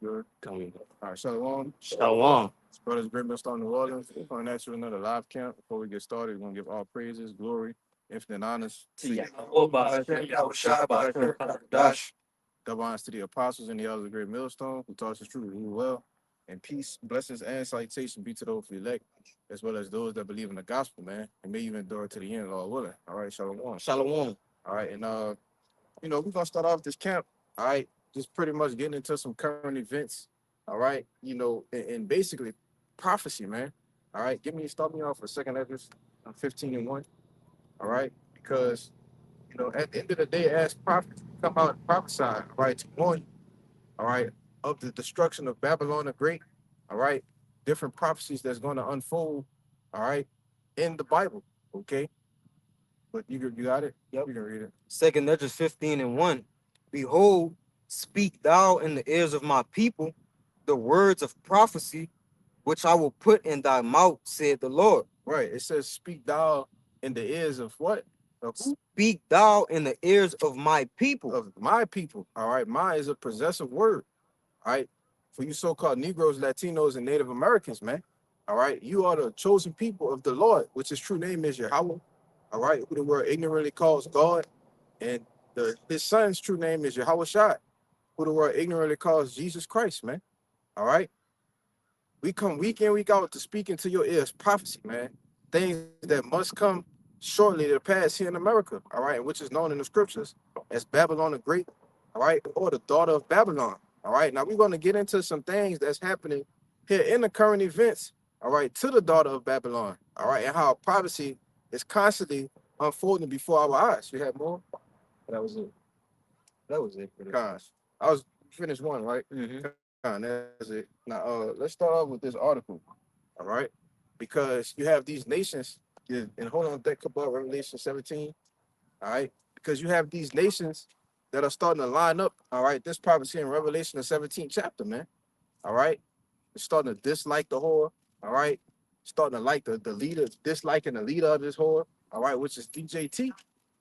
good? Come on. All right, Shalom. Shalom. It's Brothers Great Millstone New Orleans. We're going at you another live camp. Before we get started, we're going to give all praises, glory, infinite honors to Dash. double honors to the apostles and the elders of Great Millstone who taught us truth, rule well, and peace, blessings, and salutation be to those who elect, as well as those that believe in the gospel, man, and may even endure to the end, Lord willing. All right, Shalom. Shalom. All right, and we're gonna start off this camp. All right, just pretty much getting into some current events. All right, and basically prophecy, man. All right, start me off for a second, Edris. I'm 15-1. All right, because at the end of the day, as prophets come out and prophesy, all right, to warn you, all right, of the destruction of Babylon the Great. All right, different prophecies that's going to unfold. All right, in the Bible. Okay, but you got it. Yep. You can read it. Second Esdras 15:1. Behold, speak thou in the ears of my people the words of prophecy, which I will put in thy mouth, said the Lord. Right. It says, "Speak thou in the ears of what? Of who? Speak thou in the ears of my people. Of my people." All right. My is a possessive word. All right. For you so-called Negroes, Latinos, and Native Americans, man. All right. You are the chosen people of the Lord, which his true name is Yahweh. All right. Who the word ignorantly calls God. And his son's true name is Yahweh Shai, who the world ignorantly calls Jesus Christ, man. All right. We come week in, week out to speak into your ears prophecy, man. Things that must come shortly to pass here in America, all right, which is known in the scriptures as Babylon the Great, all right, or the daughter of Babylon. All right. Now we're going to get into some things that's happening here in the current events, all right, to the daughter of Babylon, all right, and how prophecy is constantly unfolding before our eyes. You have more? That was it. That was it. Gosh, I was finished one, right? That's it. Now, let's start off with this article, all right? Because you have these nations, and hold on, think about Revelation 17, all right? Because you have these nations that are starting to line up, all right? This prophecy in Revelation, the 17th chapter, man, all right? They're starting to dislike the whore, all right? Starting to like the leader, disliking the leader of this whore, all right, which is DJT,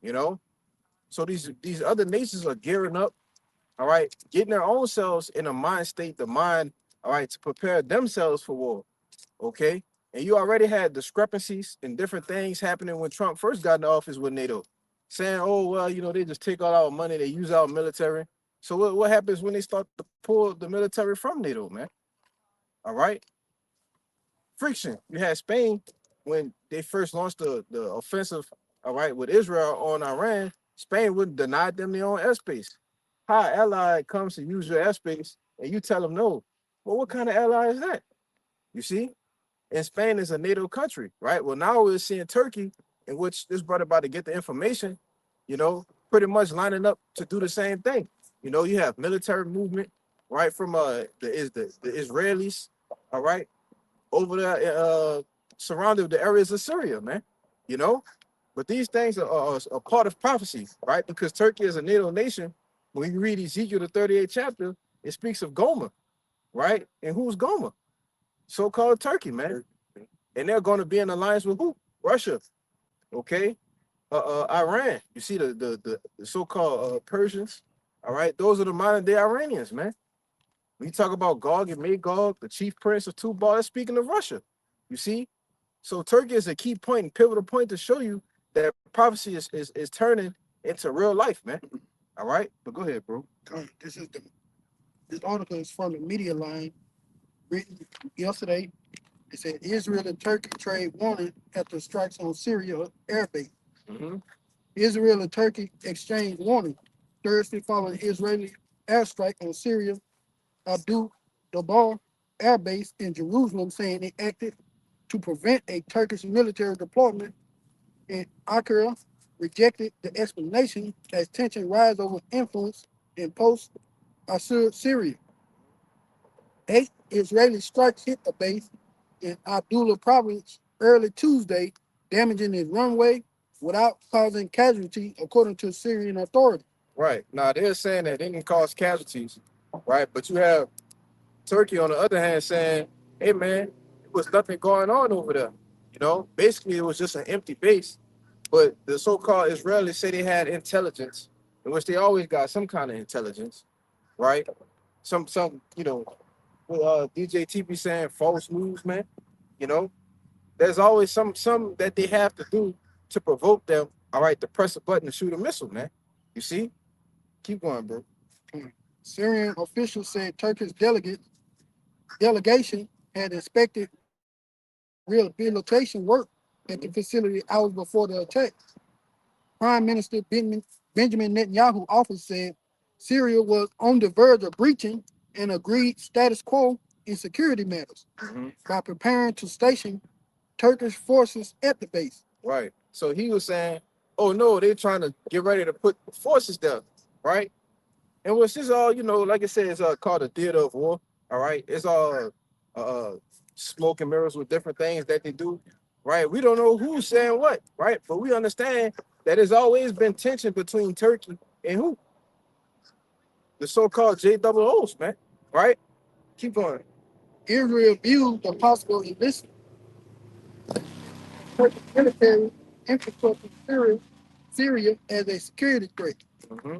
you know? So these other nations are gearing up, all right, getting their own selves in a mind state, the mind, all right, to prepare themselves for war, okay? And you already had discrepancies and different things happening when Trump first got in office with NATO, saying, oh, well, they just take all our money, they use our military. So what happens when they start to pull the military from NATO, man? All right? Friction. You had Spain when they first launched the offensive, all right, with Israel on Iran. Spain wouldn't deny them their own airspace. How an ally comes to use your airspace and you tell them no. Well, what kind of ally is that? You see? And Spain is a NATO country, right? Well, now we're seeing Turkey, in which this brother about to get the information, pretty much lining up to do the same thing. You have military movement, right, from the Israelis, all right, over there, surrounded with the areas of Syria, man. You know, but these things are a part of prophecy, right? Because Turkey is a NATO nation. When you read Ezekiel the 38th chapter, it speaks of Gomer, right? And who's Gomer? So-called Turkey, man. And they're going to be in alliance with who? Russia. Okay. Iran. You see the so-called Persians. All right. Those are the modern day Iranians, man. When you talk about Gog and Magog, the chief prince of Tubal, that's speaking of Russia. You see? So Turkey is a key point and pivotal point to show you that prophecy is turning into real life, man. All right? But go ahead, bro. This article is from the media line written yesterday. It said Israel and Turkey trade warning after strikes on Syria airbase. Mm-hmm. Israel and Turkey exchange warning Thursday following Israeli airstrike on Syria Abdul Dabar Air Base in Jerusalem, saying it acted to prevent a Turkish military deployment. And Ankara rejected the explanation as tension rise over influence in post-Assad Syria. 8 Israeli strikes hit the base in Abdullah province early Tuesday, damaging its runway without causing casualties, according to Syrian authorities. Right. Now, they're saying that they didn't cause casualties, right? But you have Turkey, on the other hand, saying, hey, man, there was nothing going on over there. Basically, it was just an empty base. But the so-called Israelis say they had intelligence, in which they always got some kind of intelligence, right? some with DJ TP saying false news, man. You know, there's always some that they have to do to provoke them. All right, to press a button to shoot a missile, man. You see? Keep going, bro. Syrian officials said Turkish delegation had inspected rehabilitation work at the facility hours before the attack. Prime Minister Benjamin Netanyahu office said Syria was on the verge of breaching an agreed status quo in security matters Mm-hmm. by preparing to station Turkish forces at the base. Right. So he was saying, "Oh no, they're trying to get ready to put forces there, right?" And which is all, like I said, it's called a theater of war. All right, it's all uh, smoke and mirrors with different things that they do. Right. We don't know who's saying what. Right. But we understand that there's always been tension between Turkey and who the so-called JOOs, man. Right. Keep going. Israel viewed the possible enlistment of Turkish military infrastructure in Syria as a security threat. Hmm.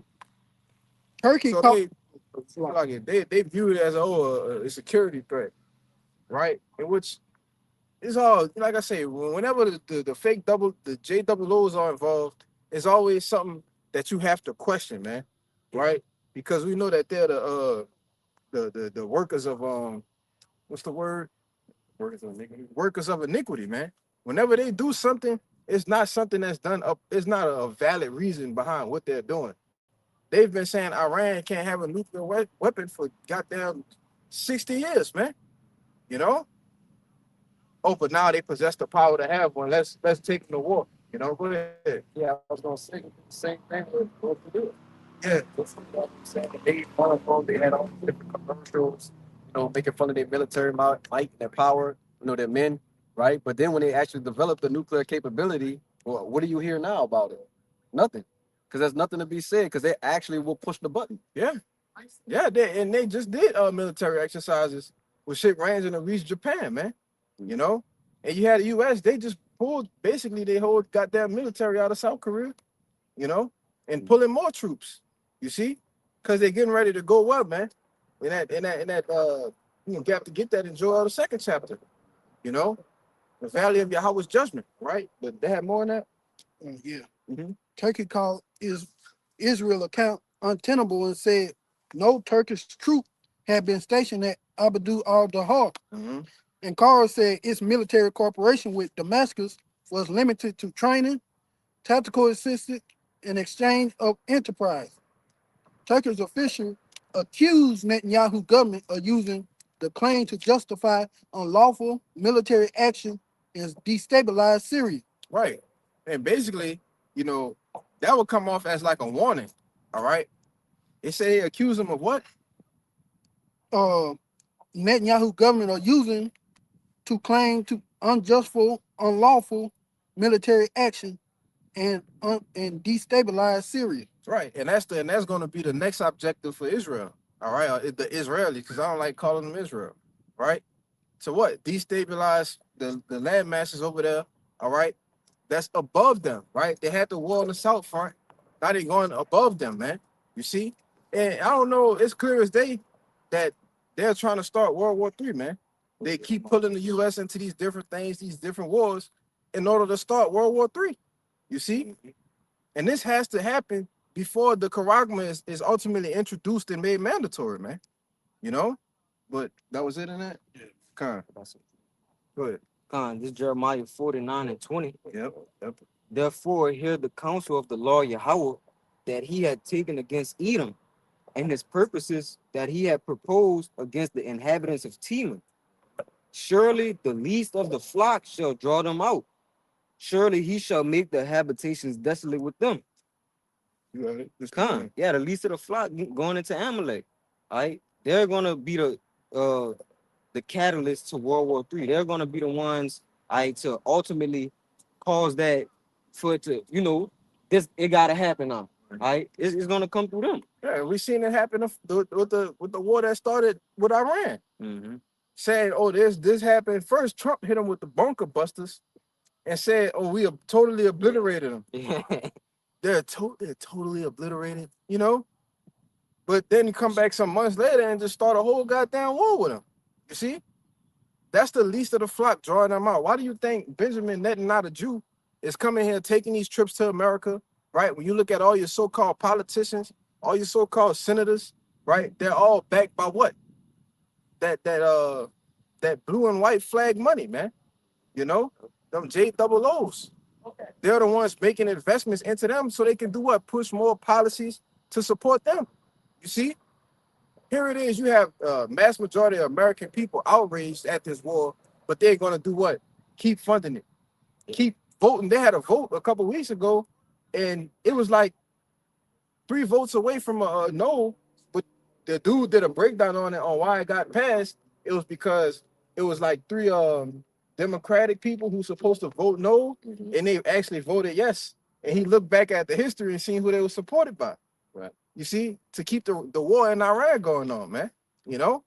Turkey So called they view it as a security threat, right? In which it's all like I say, whenever the fake the JOOs are involved, it's always something that you have to question, man, right? Because we know that they're the workers of what's the word? Workers of iniquity, man. Whenever they do something, it's not something that's done up. It's not a valid reason behind what they're doing. They've been saying Iran can't have a nuclear weapon for goddamn 60 years, man. You know? Oh, but now they possess the power to have one. Let's take them to war. Go ahead. Yeah, I was gonna say the same thing with what to do. Yeah. Saying they on phone, they had all these different commercials, making fun of their military might, their power, their men, right? But then when they actually develop the nuclear capability, well, what do you hear now about it? Nothing, because there's nothing to be said, because they actually will push the button. Yeah. Yeah, they just did military exercises with shit ranging to reach Japan, man. You know? And you had the US, they just pulled basically their whole goddamn military out of South Korea, you know, and pulling more troops. You see? Because they're getting ready to go up, man. In that you have to get that in Joel the second chapter, you know, the valley of Yahweh's judgment, right? But they had more in that. yeah. Mm-hmm. Turkey called Israel account untenable and said no Turkish troop had been stationed at Abu al-Dahar. Mm-hmm. Ankara said its military cooperation with Damascus was limited to training, tactical assistance, and exchange of enterprise. Turkish officials accused Netanyahu government of using the claim to justify unlawful military action and destabilize Syria. Right. And basically, that would come off as like a warning. All right. They say they accuse him of what? Uh, Netanyahu government are using to claim to unjustful, unlawful military action and destabilize Syria. Right. And that's going to be the next objective for Israel. All right. The Israelis, because I don't like calling them Israel. Right. So what? Destabilize the land masses over there. All right. That's above them. Right. They had the war on the south front. Now they're going above them, man. You see? And I don't know. It's clear as day that they're trying to start World War III, man. They keep pulling the U.S. into these different things, these different wars, in order to start World War III. You see? And this has to happen before the Charagma is ultimately introduced and made mandatory, man. You know? But that was it in that? Yeah. Con. Go ahead. This Jeremiah 49 and 20. Yep. Therefore, hear the counsel of the Lord Yahweh that he had taken against Edom, and his purposes that he had proposed against the inhabitants of Teman. Surely the least of the flock shall draw them out. Surely he shall make the habitations desolate with them. You got it. Just keep going. Yeah, the least of the flock going into Amalek. All right, they're gonna be the catalyst to World War III. They're gonna be the ones, to ultimately cause that for it to, it gotta happen now. All right, it's gonna come through them. Yeah, we seen it happen with the war that started with Iran. Mm-hmm. Saying, oh, this happened first. Trump hit him with the bunker busters and said, oh, we have totally obliterated them. Yeah. They're totally obliterated, you know? But then you come back some months later and just start a whole goddamn war with them. You see? That's the least of the flock drawing them out. Why do you think Benjamin Netanyahu, a Jew, is coming here taking these trips to America, right? When you look at all your so-called politicians, all your so-called senators, right? They're all backed by what? That blue and white flag money, man. You know, them J double O's. They're the ones making investments into them so they can do what? Push more policies to support them. You see? Here it is. You have mass majority of American people outraged at this war, but they're going to do what? Keep funding it. Keep voting. They had a vote a couple weeks ago, and it was like 3 votes away from a no. But the dude did a breakdown on it on why it got passed. It was because it was like 3 Democratic people who supposed to vote no, and they actually voted yes. And he looked back at the history and seen who they were supported by. Right. You see, to keep the war in Iran going on, man. You know,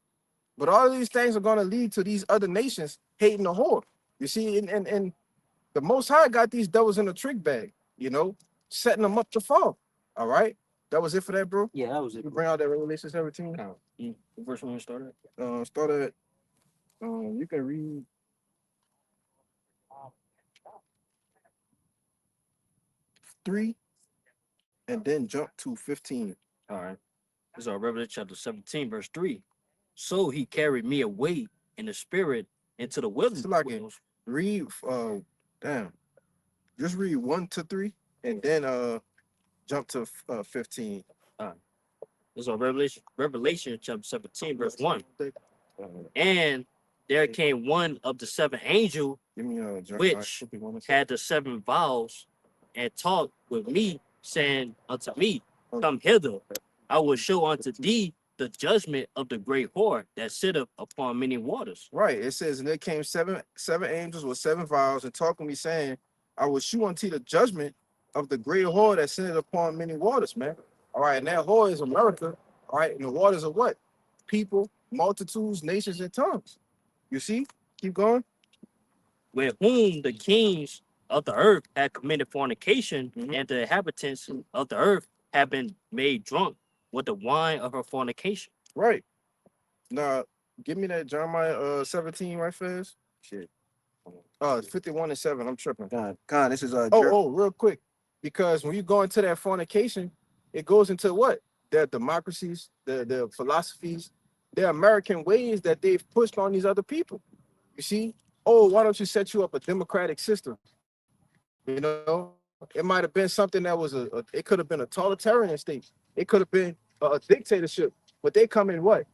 but all of these things are going to lead to these other nations hating the whore. You see, and the Most High got these devils in a trick bag, you know, setting them up to fall. All right, that was it for that, bro. Yeah, that was it. You bring out that Revelation 17. The first one started. Start at. You can read 3, and then jump to 15. All right. This is our Revelation chapter 17, verse 3. So he carried me away in the spirit into the wilderness. Like it. Read. Damn. Just read 1 to 3, and then jump to 15. This is our Revelation chapter 17, verse 1. And there came one of the 7 angels, which had the 7 vials, and talked with me, saying unto me, Come hither, I will show unto thee the judgment of the great whore that sitteth upon many waters. Right. It says, and there came seven angels with 7 vials, and talking to me, saying, I will shew unto the judgment of the great whore that sitteth upon many waters, man. All right, and that whore is America. All right, and the waters are what? People, multitudes, nations, and tongues. You see? Keep going. With whom the kings of the earth had committed fornication, and the inhabitants of the earth have been made drunk with the wine of her fornication. Right. Now, give me that Jeremiah 17 right fast. Shit. 51 and 7. I'm tripping. God, this is real quick. Because when you go into that fornication, it goes into what? Their democracies, their philosophies, their American ways that they've pushed on these other people. You see? Oh, why don't you set you up a democratic system? You know, it might have been something that was it could have been a totalitarian state. It could have been a dictatorship. But they come in what?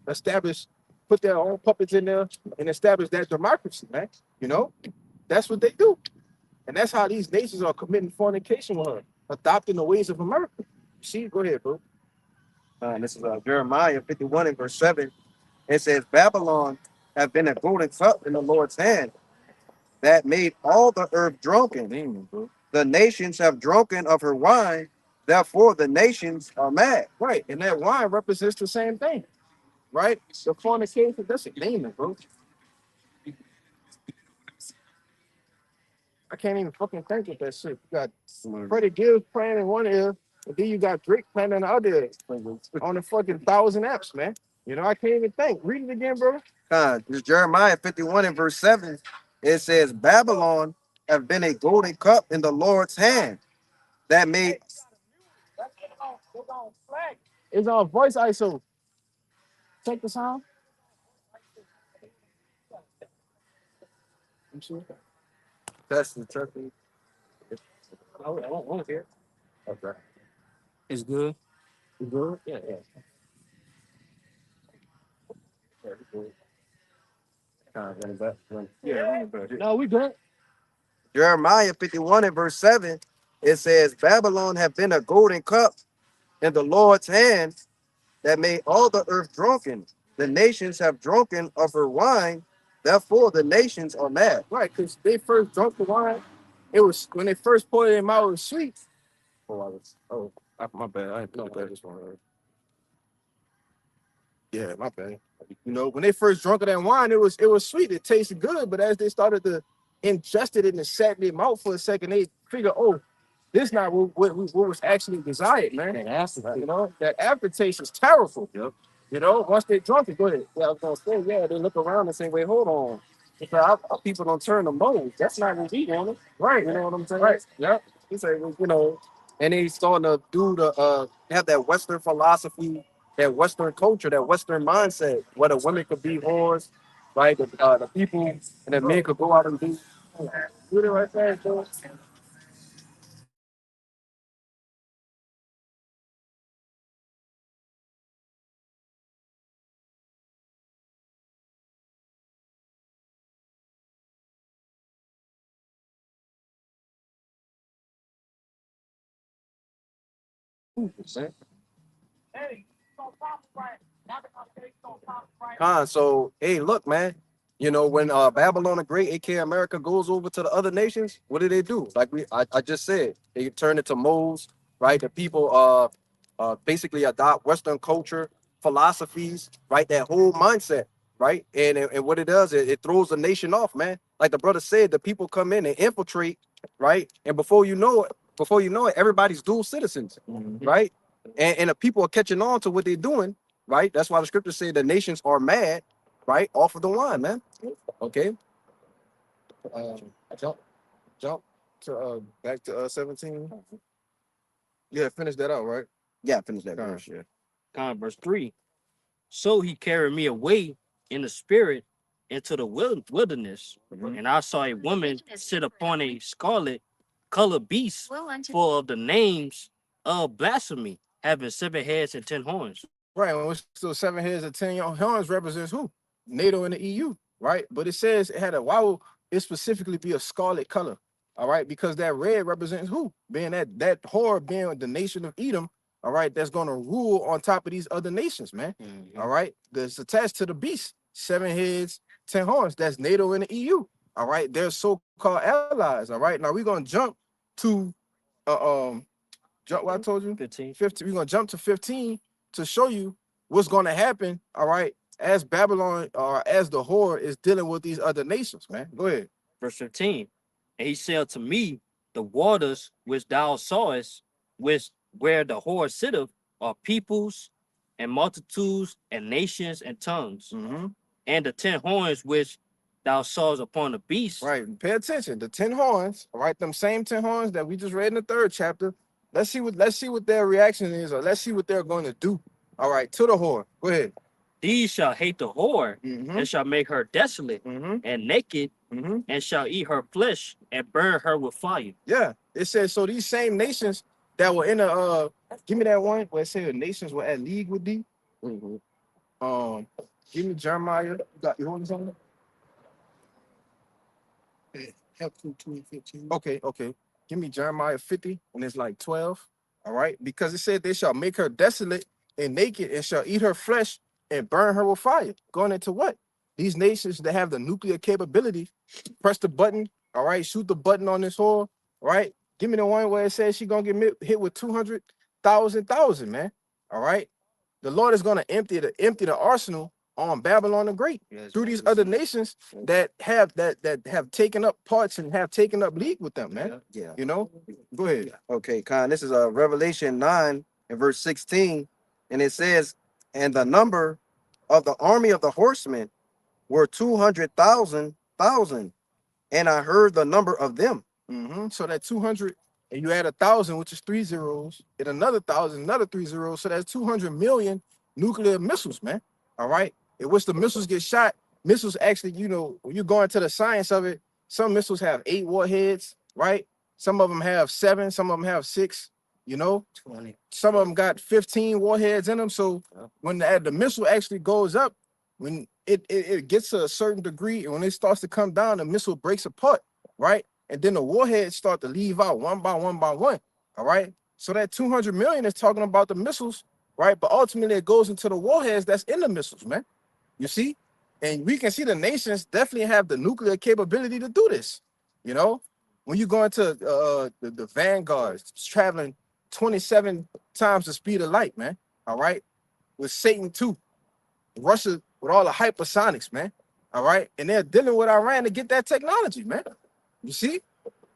Establish, put their own puppets in there and establish that democracy, man. You know? That's what they do. And that's how these nations are committing fornication with her, adopting the ways of America. See, go ahead, bro. And this is Jeremiah 51 and verse 7. It says, Babylon have been a golden cup in the Lord's hand that made all the earth drunken. Amen, bro. The nations have drunken of her wine, therefore the nations are mad. Right, and that wine represents the same thing, right? The fornication, that's a demon, bro. I can't even fucking think of that shit. You got Freddie Gibbs playing in one ear, and then you got Drake playing in the other ear on the fucking 1,000 apps, man. You know, I can't even think. Read it again, bro. This Jeremiah 51 and verse 7. It says, Babylon have been a golden cup in the Lord's hand that made. It's on voice ISO. Check the sound. I'm sure. That's the turkey. I won't hear. Okay. It's good. You good? Yeah. Yeah. No, we good. Jeremiah 51 and verse 7. It says, Babylon have been a golden cup in the Lord's hand that made all the earth drunken. The nations have drunken of her wine, therefore the nations are mad. Right, because they first drunk the wine. It was when they first poured it in my, it was sweet. My bad. I didn't know that this one. Yeah, my bad. You know, when they first drunk of that wine, it was sweet. It tasted good, but as they started to ingest it and it sat in their mouth for a second, they figure, oh, This not what was actually desired, man. That acid. You know, that aftertaste is terrible. Yep. You know, once they drunk it, go ahead. Yeah, I was gonna say, yeah, they look around and say, wait, hold on. Because our people don't turn the mold. That's not what we want. Right. You know what I'm saying? Right. Yep. He said, well, you know, and they starting to do have that Western philosophy, that Western culture, that Western mindset, where the women could be whores, right? The people and the men could go out and do it right there, so. So hey, look, man. You know, when Babylon the Great, aka America, goes over to the other nations, what do? Like I just said, they turn into moles, right? The people basically adopt Western culture, philosophies, right? That whole mindset, right? And what it does, it throws the nation off, man. Like the brother said, the people come in and infiltrate, right? And before you know it, everybody's dual citizens, right? And the people are catching on to what they're doing, right? That's why the scriptures say the nations are mad, right? Off of the wine, man. Okay. Um, jump, jump to back to 17. Yeah, finish that out, right? Yeah, finish that Con. verse. Yeah. Verse 3. So he carried me away in the spirit into the wilderness, and I saw a woman sit upon a scarlet colored beast full of the names of blasphemy, having 7 heads and 10 horns. Right. When it's still 7 heads and 10 horns represents who? NATO and the EU, right? But it says it had a why would it specifically be a scarlet color? All right, because that red represents who? Being that whore being the nation of Edom, all right, that's gonna rule on top of these other nations, man. All right, that's attached to the beast, 7 heads, 10 horns. That's NATO and the EU. All right, they're so-called allies. All right, now we're gonna jump to what I told you 15. 15. We're gonna jump to 15 to show you what's gonna happen. All right, as Babylon or as the whore is dealing with these other nations, man. Go ahead. Verse 15. And he said to me, the waters which thou sawest, which where the whore sitteth, are peoples and multitudes and nations and tongues. And the 10 horns which thou sawest upon the beast. Right. Pay attention. The 10 horns, all right, them same 10 horns that we just read in the 3rd chapter. Let's see what their reaction is, or let's see what they're going to do. All right, to the whore. Go ahead. These shall hate the whore, and shall make her desolate and naked, and shall eat her flesh and burn her with fire. Yeah, it says so. These same nations that were in the give me that one where it said the nations were at league with thee. Give me Jeremiah. You got your horns on it? Help from 2015. Okay. Give me Jeremiah 50, and it's like 12. All right, because it said they shall make her desolate and naked, and shall eat her flesh and burn her with fire. Going into what? These nations that have the nuclear capability, press the button, all right, shoot the button on this whore, right? Give me the one where it says she gonna get hit with 200,000, man. All right. The Lord is gonna empty the arsenal on Babylon the Great through these other nations that have taken up parts and have taken up league with them, man. Yeah. You know, go ahead. Okay, Khan. This is Revelation 9 and verse 16, and it says, and the number of the army of the horsemen were 200,000, and I heard the number of them. So that 200, and you add 1,000, which is 3 zeros, and another 1,000, another 3 zeros. So that's 200 million nuclear missiles, man. All right. In which the missiles get shot. Missiles actually, you know, when you go into the science of it, some missiles have 8 warheads, right? Some of them have 7, some of them have 6, you know. 20. Some of them got 15 warheads in them. So when the missile actually goes up, when it gets to a certain degree, and when it starts to come down, the missile breaks apart, right? And then the warheads start to leave out one by one by one. All right. So that 200 million is talking about the missiles, right? But ultimately it goes into the warheads that's in the missiles, man. You see? And we can see the nations definitely have the nuclear capability to do this. You know, when you go into the vanguards, it's traveling 27 times the speed of light, man. All right. With Satan too. Russia with all the hypersonics, man. All right. And they're dealing with Iran to get that technology, man. You see?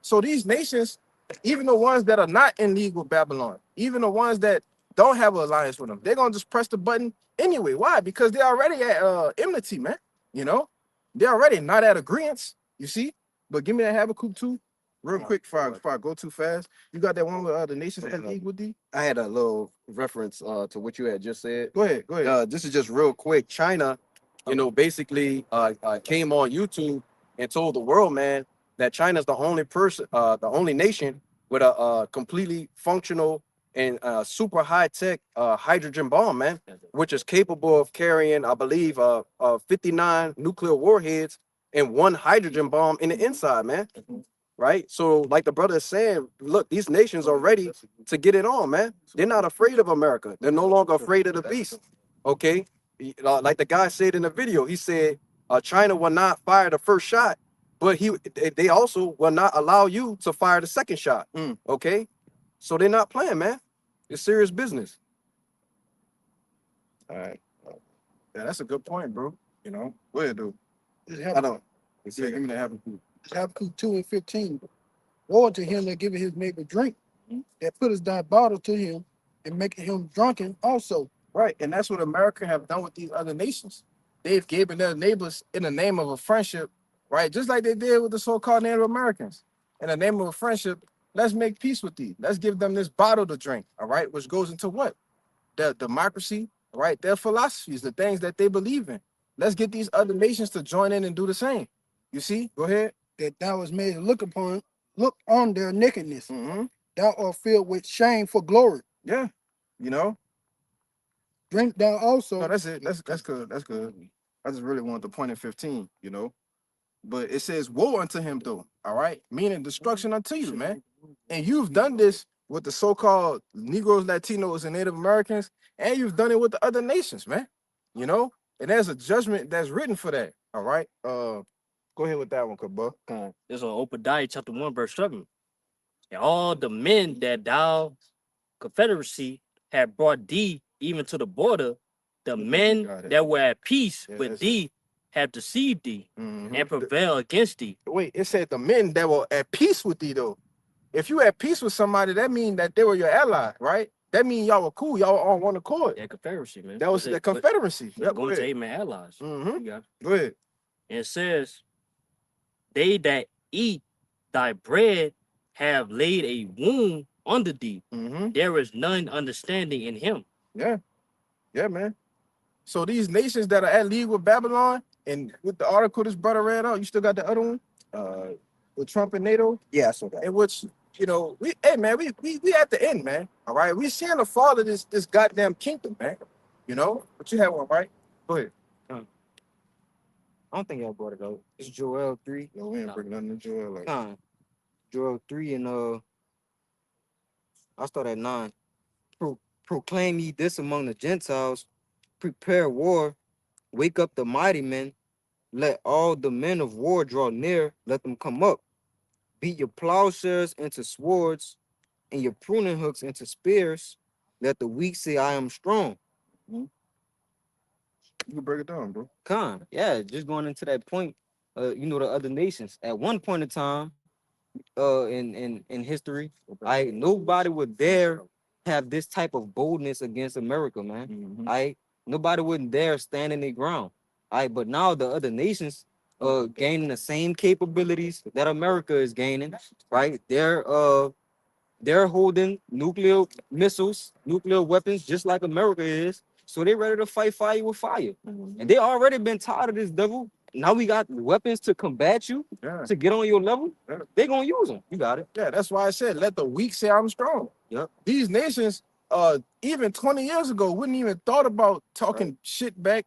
So these nations Even the ones that are not in league with Babylon, even the ones that don't have an alliance with them, they're gonna just press the button anyway. Why? Because they're already at enmity, man. You know, they're already not at agreement. You see? But give me that Habakkuk 2 real quick before I go too fast. You got that one with the nations at league with D? I had a little reference to what you had just said. Go ahead, go ahead. This is just real quick. China, basically came on YouTube and told the world, man, that China's the only nation with a completely functional and super high tech hydrogen bomb, man, which is capable of carrying, I believe, 59 nuclear warheads and one hydrogen bomb in the inside, man. Right? So, like the brother is saying, look, these nations are ready to get it on, man. They're not afraid of America. They're no longer afraid of the beast. Okay? Like the guy said in the video, he said China will not fire the first shot, but they also will not allow you to fire the second shot. Okay? So they're not playing, man. It's serious business. All right. Yeah, that's a good point, bro. You know, go ahead, dude. I don't. Give me that Habakkuk. Habakkuk 2 and 15. Woe to him that giveth his neighbor drink, that putteth thy bottle to him, and maketh him drunken also. Right, and that's what America have done with these other nations. They've given their neighbors in the name of a friendship, right? Just like they did with the so-called Native Americans. In the name of a friendship, let's make peace with these. Let's give them this bottle to drink, all right? Which goes into what? Their democracy, right? Their philosophies, the things that they believe in. Let's get these other nations to join in and do the same. You see? Go ahead. That thou was made to look on their nakedness. Thou art filled with shame for glory. Yeah, you know. Drink thou also. No, that's it. That's good. That's good. I just really wanted to point at 15, you know. But it says, woe unto him, though. All right. Meaning destruction unto you, man. And you've done this with the so-called Negroes, Latinos, and Native Americans, and you've done it with the other nations, man. You know, and there's a judgment that's written for that. All right. Go ahead with that one, Kabba. There's on Obadiah chapter 1, verse 7. And all the men that thou confederacy had brought thee even to the border, the men that were at peace with thee have deceived thee and prevailed against thee. Wait, it said the men that were at peace with thee, though. If you at peace with somebody, that means that they were your ally, right? That means y'all were cool. Y'all were on one accord. Yeah, confederacy, man. That was the confederacy. Yep, going to amen allies. Go ahead. And it says, they that eat thy bread have laid a wound under thee. There is none understanding in him. Yeah, man. So these nations that are at league with Babylon, and with the article this brother read out, you still got the other one? With Trump and NATO? Yeah, so in which, you know, we at the end, man. All right. We seeing the fall of this goddamn kingdom, man. You know, but you have one, right? Go ahead. I don't think y'all brought it out. It's Joel 3. No, we ain't bringing nothing to Joel. Joel 3 and I'll start at 9. Proclaim ye this among the Gentiles, prepare war, wake up the mighty men, let all the men of war draw near, let them come up. Beat your plowshares into swords, and your pruning hooks into spears. Let the weak say, I am strong. You can break it down, bro. Yeah, just going into that point, the other nations. At one point in time, in history, nobody would dare have this type of boldness against America, man. Nobody wouldn't dare stand in their ground. But now the other nations gaining the same capabilities that America is gaining, right? They're holding nuclear missiles, nuclear weapons, just like America is. So they're ready to fight fire with fire. And they already been tired of this devil. Now we got weapons to combat you, to get on your level. They're going to use them. You got it. Yeah, that's why I said, let the weak say I'm strong. Yep. These nations, even 20 years ago, wouldn't even thought about talking shit back.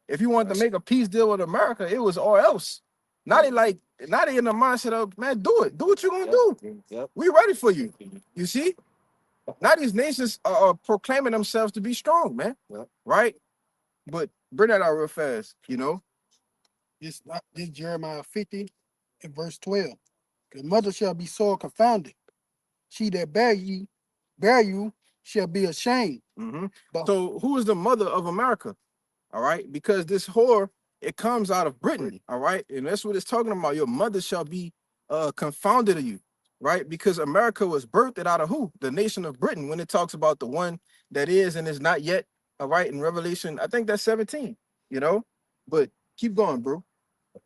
If you wanted to make a peace deal with America, it was all else. Now they in the mindset of, man, do it. Do what you're going to do. Yep. We ready for you. You see? Now these nations are proclaiming themselves to be strong, man. Right? But bring that out real fast, you know? This Jeremiah 50 and verse 12. The mother shall be sore confounded. She that bear you shall be ashamed. So who is the mother of America? All right? Because this whore, it comes out of Britain. All right? And that's what it's talking about. Your mother shall be confounded of you. right? Because America was birthed out of who? The nation of Britain. When it talks about the one that is and is not yet, all right, in Revelation, I think that's 17, you know? But keep going, bro.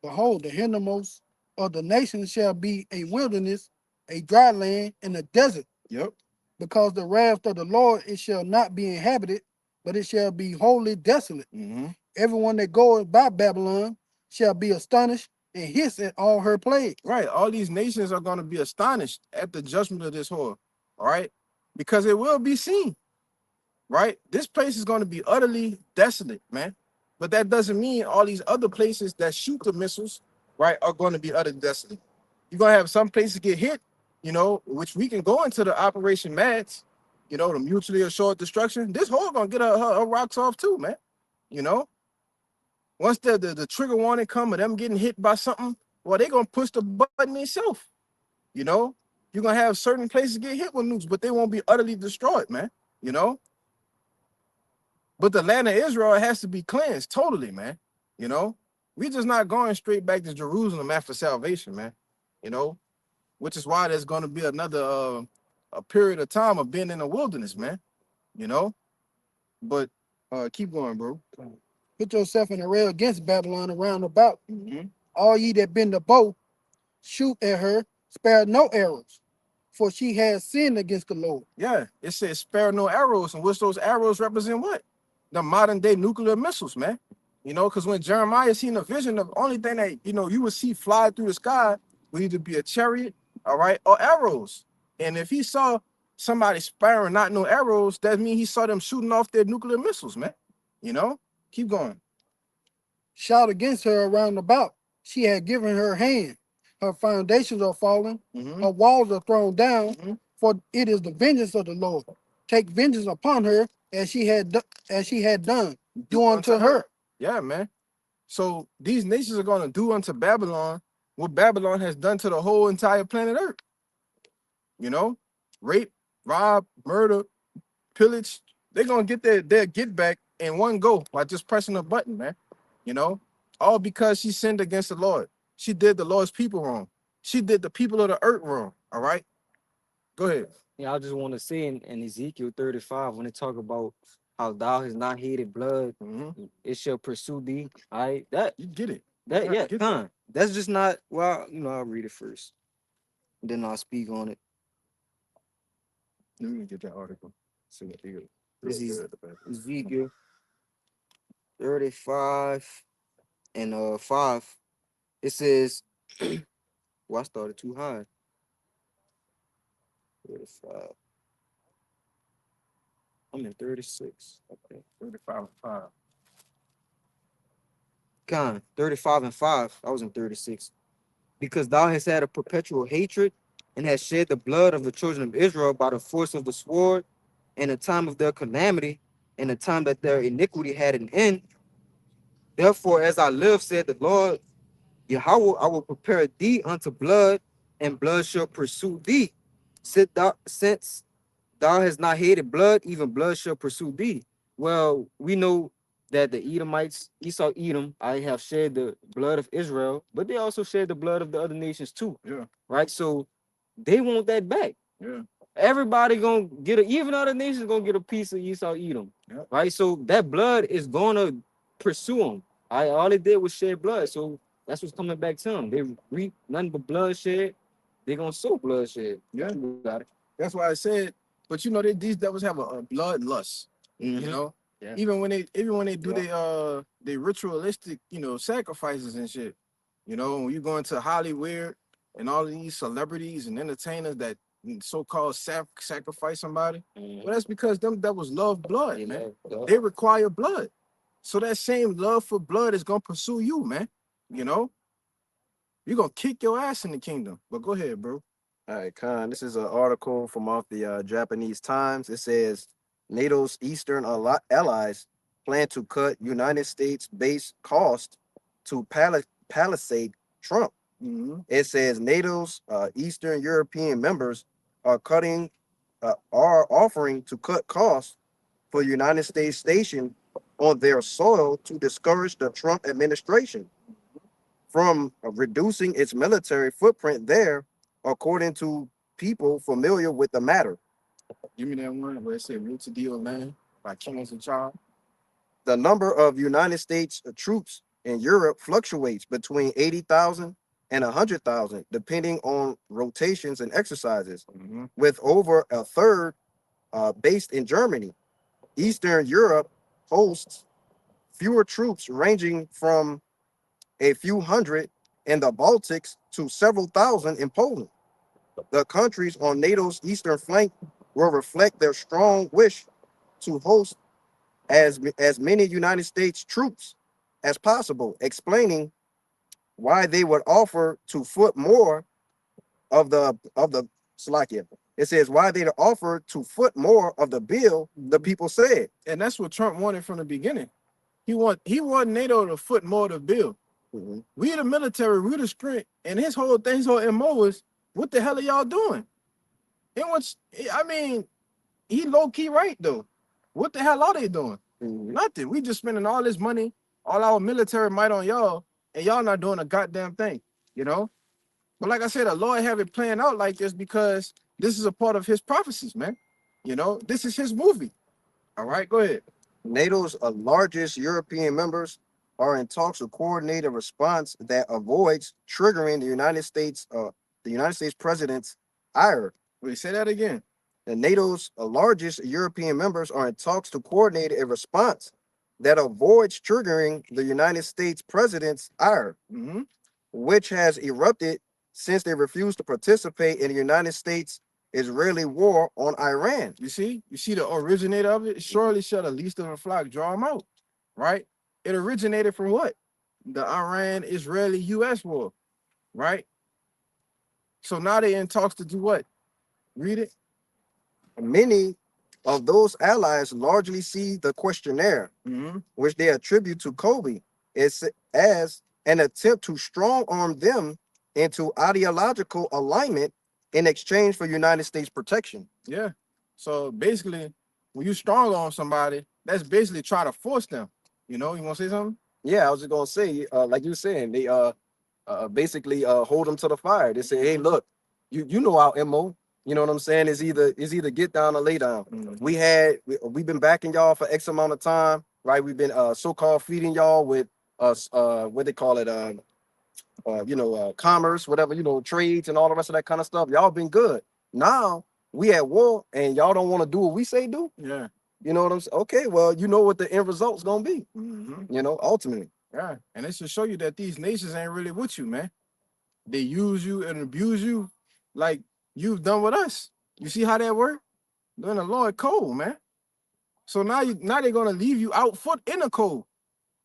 Behold, the hindermost of the nations shall be a wilderness, a dry land, and a desert. Yep. Because the wrath of the Lord, it shall not be inhabited, but it shall be wholly desolate. Mm-hmm. Everyone that goeth by Babylon shall be astonished and hiss at all her plagues. Right. All these nations are going to be astonished at the judgment of this whore. All right. Because it will be seen. Right. This place is going to be utterly desolate, man. But that doesn't mean all these other places that shoot the missiles, right, are going to be utterly desolate. You're going to have some places get hit, you know, which we can go into the Operation Mads, you know, the mutually assured destruction. This whore going to get her rocks off too, man. You know, once the trigger warning come of them getting hit by something, well, they're going to push the button themselves. You know, you're gonna have certain places get hit with nukes, but they won't be utterly destroyed, man. You know, but the land of Israel has to be cleansed totally, man. You know, we just not going straight back to Jerusalem after salvation, man. You know, which is why there's gonna be another a period of time of being in the wilderness, man. You know, but keep going, bro. Put yourself in array against Babylon around about. Mm-hmm. All ye that bend the bow, shoot at her, spare no arrows, for she has sinned against the Lord. Yeah, it says spare no arrows, and which those arrows represent what? The modern day nuclear missiles, man. You know, because when Jeremiah seen a vision, the only thing that you would see fly through the sky would either be a chariot, all right, or arrows. And if he saw somebody sparing not no arrows, that means he saw them shooting off their nuclear missiles, man. You know, keep going. Shout against her around about. She had given her hand. Her foundations are fallen. Mm-hmm. Her walls are thrown down. Mm-hmm. For it is the vengeance of the Lord. Take vengeance upon her as she had done. Do unto her. Yeah, man. So these nations are going to do unto Babylon what Babylon has done to the whole entire planet Earth. You know, rape, rob, murder, pillage. They're going to get their get back in one go by just pressing a button, man. You know, all because she sinned against the Lord. She did the Lord's people wrong. She did the people of the earth wrong. All right. Go ahead. Yeah, I just want to say in Ezekiel 35, when they talk about how thou has not hated blood, Mm-hmm. it shall pursue thee. All right, that You get it. yeah, Get con. That's just not, well, I'll read it first. Then I'll speak on it. Let me get that article. See what they This is Ezekiel 35 and 5. It says, well, I started too high. 35. I'm in 36. Okay. 35-5. Con, 35 and 5. I was in 36. Because thou hast had a perpetual hatred and hast shed the blood of the children of Israel by the force of the sword in the time of their calamity, in the time that their iniquity had an end. Therefore, as I live, said the Lord, Yahweh, I will prepare thee unto blood, and blood shall pursue thee. Since thou hast not hated blood, even blood shall pursue thee. Well, we know that the Edomites, Esau, Edom, I have shed the blood of Israel, but they also shed the blood of the other nations too. Yeah. Right? So they want that back. Yeah. Everybody gonna get even other nations gonna get a piece of Esau, Edom. Yeah. Right? So that blood is gonna pursue them. All they did was shed blood. So that's what's coming back to them. They reap nothing but bloodshed. They're gonna sow bloodshed. Yeah. You got it. That's why I said, but these devils have a blood lust. You know, Yeah. even when they do their ritualistic, sacrifices and shit. You know, when you go into Hollywood and all of these celebrities and entertainers that so-called sacrifice somebody, well, that's because them devils love blood, man. They require blood. So that same love for blood is gonna pursue you, man. You know, you're gonna kick your ass in the kingdom. But go ahead, bro. All right, Khan. This is an article from off the Japanese Times. It says NATO's Eastern allies plan to cut United States base cost to palisade Trump. Mm-hmm. It says NATO's Eastern European members are offering to cut costs for United States station on their soil to discourage the Trump administration from reducing its military footprint there, according to people familiar with the matter. Give me that one where it said "Rule to Deal Land" by Kings and Child. The number of United States troops in Europe fluctuates between 80,000 and 100,000, depending on rotations and exercises, with over a third based in Germany. Eastern Europe hosts fewer troops, ranging from a few hundred in the Baltics to several thousand in Poland. The countries on NATO's eastern flank will reflect their strong wish to host as many United States troops as possible, explaining why they would offer to foot more of the Slovakia. It says why they'd offer to foot more of the bill, the people said. And that's what Trump wanted from the beginning. He wanted NATO to foot more of the bill. We the military, we the strength, and his whole MO was, what the hell are y'all doing? And I mean, he low key right though. What the hell are they doing? Nothing. We just spending all this money, all our military might on y'all, and y'all not doing a goddamn thing, you know? But like I said, the Lord have it playing out like this because this is a part of his prophecies, man. You know, this is his movie. All right, go ahead. NATO's largest European members are in talks to coordinate a response that avoids triggering the United States president's ire. Wait, say that again. The NATO's largest European members are in talks to coordinate a response that avoids triggering the United States president's ire, which has erupted since they refused to participate in the United States Israeli war on Iran. You see the originator of it. Surely shall the least of the flock draw them out, right? It originated from what? The Iran-Israeli-U.S. war, right? So now they in talks to do what? Read it. Many of those allies largely see the questionnaire, which they attribute to Kobe, as an attempt to strong arm them into ideological alignment in exchange for United States protection. Yeah. So basically, when you strong on somebody, that's basically trying to force them. You know, you want to say something? Yeah, I was just gonna say, like you were saying, they basically hold them to the fire. They say, hey, look, you know our MO. You know what I'm saying? Is either get down or lay down. We've been backing y'all for X amount of time, right? We've been so-called feeding y'all with what they call it, commerce, whatever, trades and all the rest of that kind of stuff. Y'all been good. Now we at war and y'all don't want to do what we say do. Yeah. You know what I'm saying? Okay, well, you know what the end result's gonna be. Ultimately. Yeah. And it should show you that these nations ain't really with you, man. They use you and abuse you like you've done with us. You see how that work? Then the Lord cold, man. So now they're gonna leave you out foot in the cold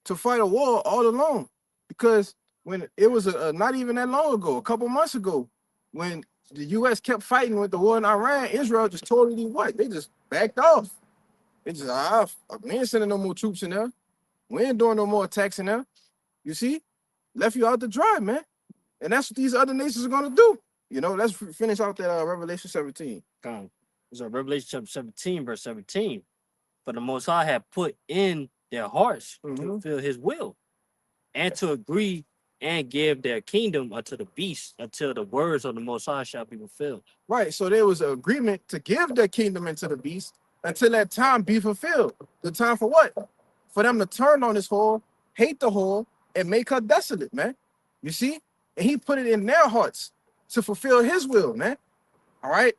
to fight a war all alone. Because when it was not even that long ago, a couple months ago, when the U.S. kept fighting with the war in Iran, Israel just totally what? They just backed off. They just we ain't sending no more troops in there. We ain't doing no more attacks in there. You see, left you out to dry, man. And that's what these other nations are gonna do. Let's finish out that Revelation 17. So Revelation chapter 17, verse 17. For the Most High had put in their hearts to fulfill his will, and to agree and give their kingdom unto the beast until the words of the Most High shall be fulfilled. Right. So there was an agreement to give their kingdom into the beast until that time be fulfilled. The time for what? For them to turn on this whore, hate the whore, and make her desolate, man. You see? And he put it in their hearts to fulfill his will, man. All right.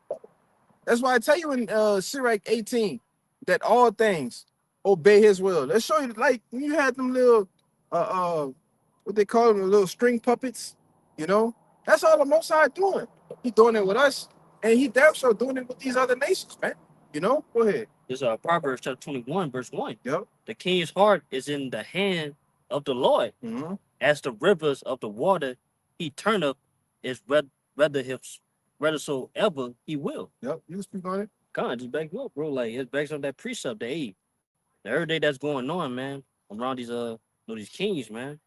That's why I tell you in Sirach 18 that all things obey his will. Let's show you, like, when you had them little what they call them, the little string puppets, that's all the Most High doing. He doing it with us, and he damn sure doing it with these other nations, man. Go ahead. There's Proverbs chapter 21, verse 1. Yep. The king's heart is in the hand of the Lord. As the rivers of the water, he turneth is whithersoever he will. Yep. You can speak on it. God, just back you up, bro. Like, it's based on that precept, the everything that's going on, man, around these kings, man,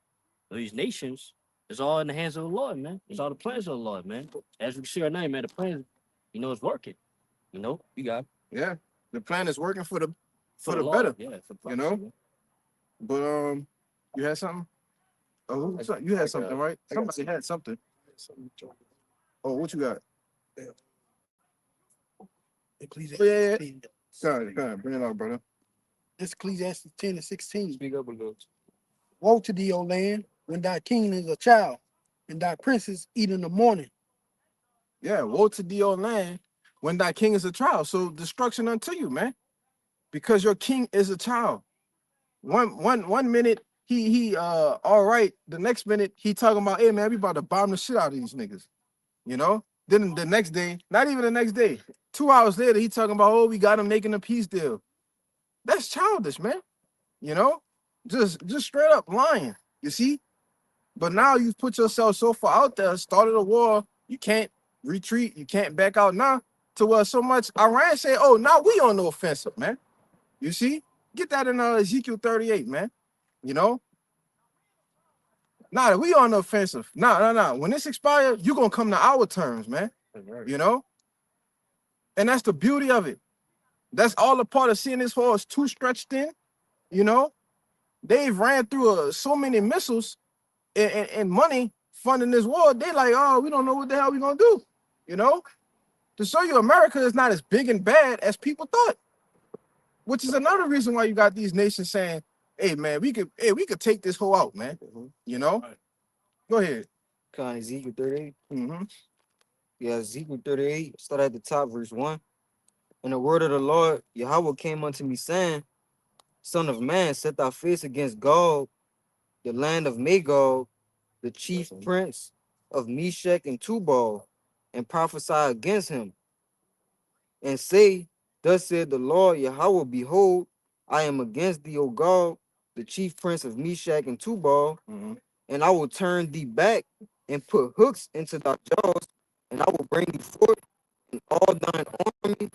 these nations. It's all in the hands of the Lord, man. It's all the plans of the Lord, man. As we can see right now, man, the plans, it's working. You got it. Yeah. The plan is working for the Lord, better. Yeah, for the Man. But you had something? Oh, you had something, right? Somebody had something. Oh, what you got? Ecclesiastes Oh, yeah, yeah. 10. Sorry, bring it out, brother. This Ecclesiastes 10 and 16. Speak up a little. Woe to thee, O land, when thy king is a child, and thy princes eat in the morning. Yeah, woe to thee, O land, when thy king is a child. So destruction unto you, man, because your king is a child. One minute he all right, the next minute he talking about, hey man, we about to bomb the shit out of these niggas. You know? Then the next day, not even the next day, 2 hours later, he talking about, oh, we got him making a peace deal. That's childish, man. You know, just straight up lying. You see, but now you've put yourself so far out there, started a war. You can't retreat. You can't back out now. To where so much Iran say, oh, now we on the offensive, man. You see, get that in Ezekiel 38, man. You know, nah, we on the offensive. Nah. When this expires, you gonna come to our terms, man. You know, and that's the beauty of it. That's all a part of seeing this horse too stretched in. You know, they've ran through so many missiles and money funding this war. They like, oh, we don't know what the hell we gonna do. You know, to show you America is not as big and bad as people thought. Which is another reason why you got these nations saying, hey man, we could take this whole out, man. You know? Go ahead. Ezekiel 38. Mm-hmm. Yeah, Ezekiel 38, start at the top, verse 1. And the word of the Lord, Yahweh, came unto me, saying, Son of man, set thy face against Gog, the land of Magog, the chief prince of Meshach and Tubal, and prophesy against him, and say, Thus said the Lord Yahweh, behold, I am against thee, O Gog, the chief prince of Meshach and Tubal, and I will turn thee back and put hooks into thy jaws, and I will bring thee forth, and all thine army,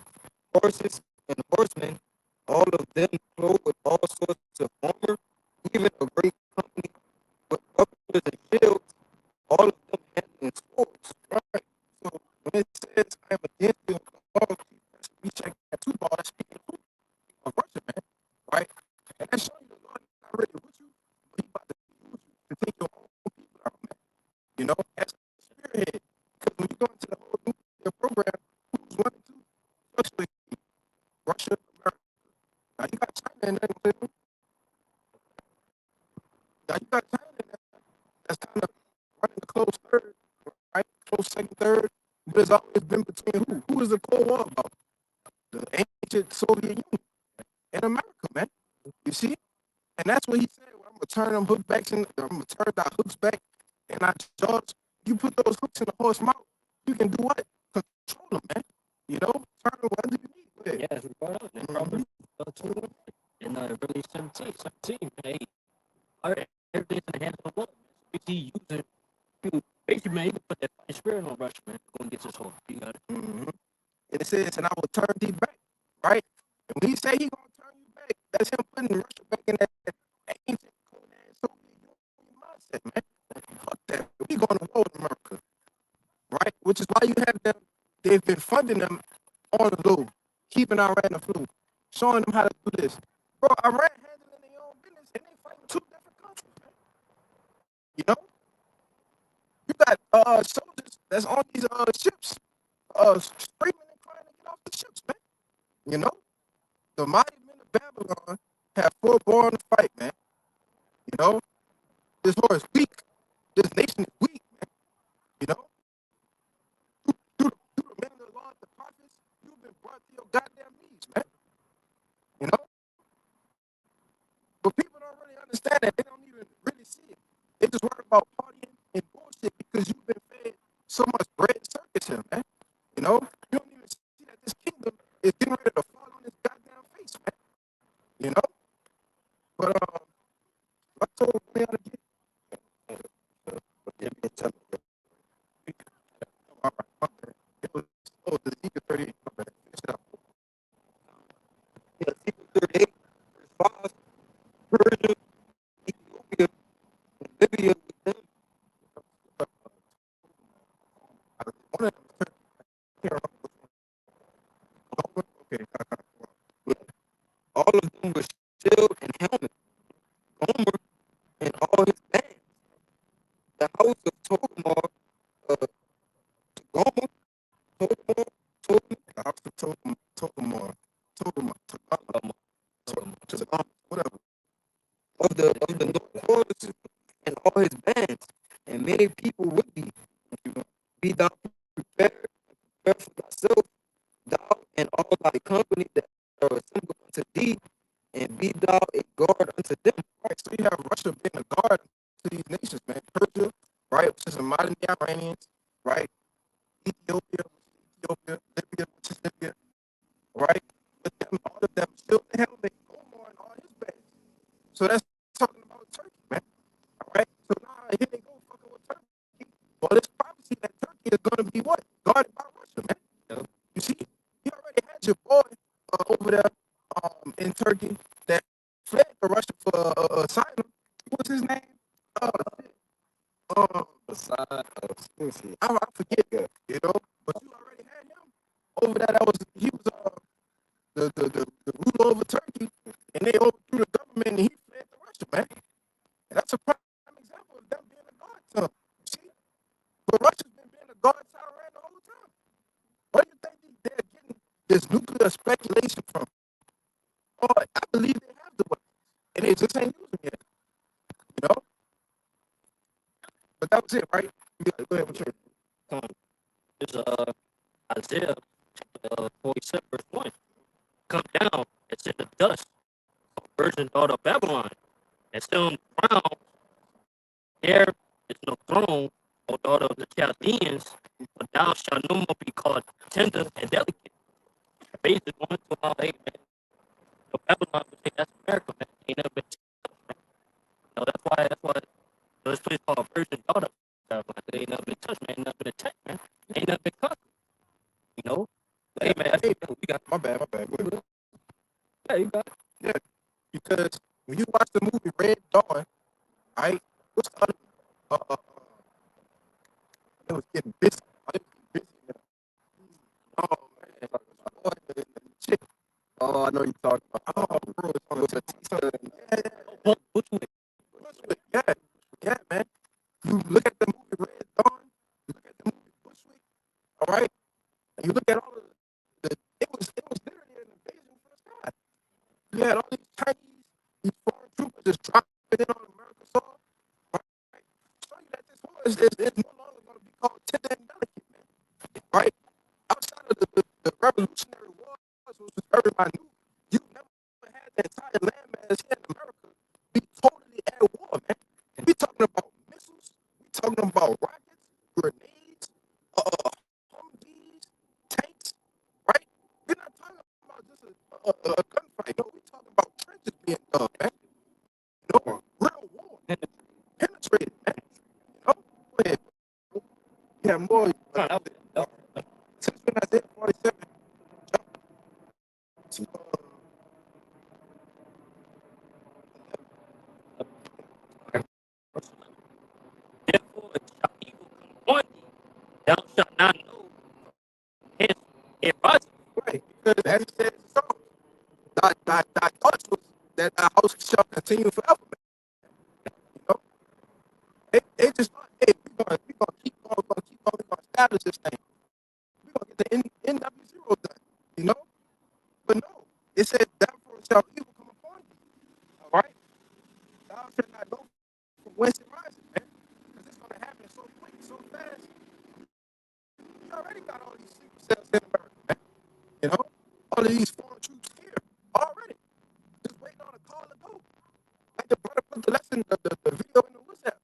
horses and horsemen, all of them clothed with all sorts of armor, even a great company with bucklers and shields, all of them handling swords. Right. So when it says I am against you, we check that two ball, that's speaking of Russia, man. Right? And that's showing you the Lord is not ready with you, but he about to use you to take your own people out, man. You know, as a spearhead. Because when you go into the whole nuclear program, who's one and two? Especially Russia, America. Now you got China in there with them. Now you got China in there that's kind of running the close third, right? Close second, third. But it's always been between who? Who is the Cold War about? The ancient Soviet Union and America, man. You see? And that's what he said. Well, I'm gonna turn them hook backs in, I'm gonna turn our hooks back and our jaws. You put those hooks in the horse mouth, you can do what? Control them, man. You know, turn them whatever you need. Go ahead. Yeah, it's brought up in Proverbs 21 and really 17, hey, all right, everything's in the hands of the Lord. We see using people, basically, man, you can put that fighting spirit on Russia, man. Go and get this whole. You got it. And it says, and I will turn thee back, right? And when he say he gonna turn you back, that's him putting Russia back in that ancient cold-ass Soviet Union mindset, man. Fuck that. We going to war with America, right? Which is why you have them, they've been funding them on the low, keeping Iran afloat, showing them how to do this. Bro, Iran handling their own business and they fighting two different countries, man. You know? You got soldiers that's on these ships, screaming and crying to get off the ships, man. You know? The mighty men of Babylon have forborne to fight, man. You know? This war is weak. This nation is weak, man. You know? Through the men of the Lord, the prophets, you've been brought to your goddamn knees, man. You know? But people don't really understand that. They don't even really see it. They just worry about partying and bullshit because you've been fed so much bread and circus here, man. You know? You don't even see that this kingdom is getting ready to fall on this goddamn face, man. You know? But I told me how to get all right, my bad. It was the Ezekiel 38, my bad. Finish it up. Yeah, Ezekiel 38, verse 5. Persia, Ethiopia, and Libya with them. One of them, okay. All of them with shield and helmet, Gomer and all his band. The house of Togomar, Gomer, Togomar, The house of of the North Horse and all his bands, and many people would be thou prepared, prepare for thyself, thou and all thy company that are assembled unto thee, and be thou a guard unto them. Right. So you have Russia being a guard to these nations, man. Persia, right, which is a modern day Iranians, right? Ethiopia, Libya, which is Libya, right? But them, all of them still they have making Omar and all his bands. So that's talking about Turkey, man. All right. So now here they go fucking with Turkey. Well, it's prophecy that Turkey is going to be what? Guarded by Russia, man. Yeah. You see, you already had your boy over there in Turkey that fled to Russia for asylum. What's his name? Shit. I forget, you know. But you already had him over there. He was the ruler over Turkey, and they overthrew the government, and he fled to Russia, man. And that's a prime example of them being a guard to him. You see, but Russia's been being a guard to Iran the whole time. Where do you think they're getting this nuclear speculation from? Oh, I believe they have the weapons, and they just ain't using it yet. You know. But that was it, right? Yeah, go ahead with your. It's Isaiah 47 verse 1. Come down and sit in the dust, virgin daughter of Babylon, and sit on the ground. There is no throne, O daughter of the Chaldeans, but thou shalt no more be called tender and delicate. Basically, going to about 8, man. So Babylon, that's America, man. Ain't never been touched, man. No, that's why this place called Virgin Daughter of Babylon. They ain't never been touched, man. Ain't never been attacked, man. Ain't never been conquered, you know? But, hey, man, Hey, we got. my bad. Go ahead. Yeah, you got it. Yeah, because when you watch the movie Red Dawn, right? What's the other? It was getting busy. It was getting busy. Oh man, oh, the chick. Oh, I know you talking about. Oh, bro, it's on the Bushwick. Yeah, man. You look at the movie Red Dawn. You look at the movie Bushwick. All right, and you look at all of the. It was literally an invasion from the sky. You had all these Chinese, these foreign troopers just dropping in on America's soil. Right? Show you that this war is no longer going to be called tender and delicate, man. Right? Outside of the Revolutionary Wars, which was very minute, you never had the entire landmass here in America be totally at war, man. We talking about missiles, we talking about rockets, grenades, Humvees, tanks, right? We're not talking about just a gunfight. No, we're talking about trenches being dug, man. You know, real war, penetrated, man. You know, go ahead. Yeah, more. Since when I did 47, to, Therefore, it shall evil come upon thee. Thou shalt not know. Hence, it rises. right, because as it says in Psalms, thy thoughts was that thy house shall continue forever, man. You know, they just thought, hey, we're gonna keep going, we're gonna establish this thing. We're gonna get the NW0 done, you know? But no, it said, therefore shall evil come upon you. All right? Thou shalt not know from whence it rises, man. Because it's gonna happen so quick, so fast. You already got all these sleeper cells in America, man. You know? All of these foreign troops here already. Just waiting on a call to go. Like the brother put the lesson, the video in the WhatsApp.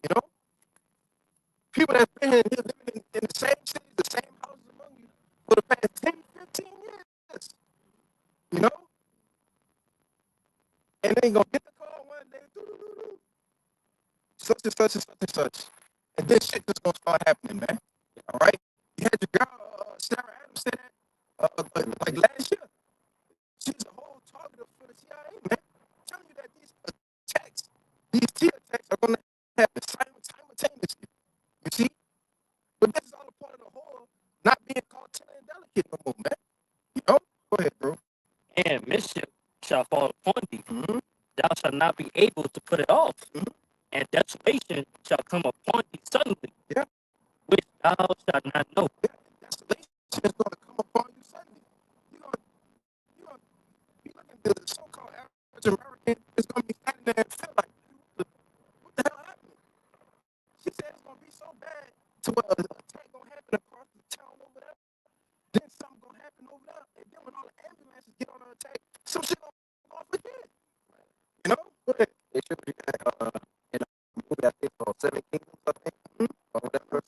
You know? People that's been here living in the same cities, the same houses among you for the past 10, 15 years. You know? And they gonna get the call one day, such and such and such and such. And this shit just gonna start happening, man. All right? You had your girl, Sarah Adams, say that like last year. She's a whole target for the CIA, man. I'm telling you that these attacks, these T attacks are gonna happen simultaneously. You see? But this is all a part of the whole not being called tender and delicate no more, man. You know? Go ahead, bro. And mischief shall fall upon thee. Mm-hmm. Thou shalt not be able to put it off. Mhm. And desolation shall come upon thee suddenly, Yeah. which thou shalt not know. Yeah. Desolation is gonna come upon you suddenly. You're gonna be looking at the so-called average American. It's just gonna be standing there and feel like, what the hell happened? She said it's gonna be so bad to where an attack gonna happen across the town over there. Then something gonna happen over there, and then when all the ambulances get on the attack, some shit gonna go off again. You know? They should be in a movie I think called Seven Kingdoms, I think, or whatever.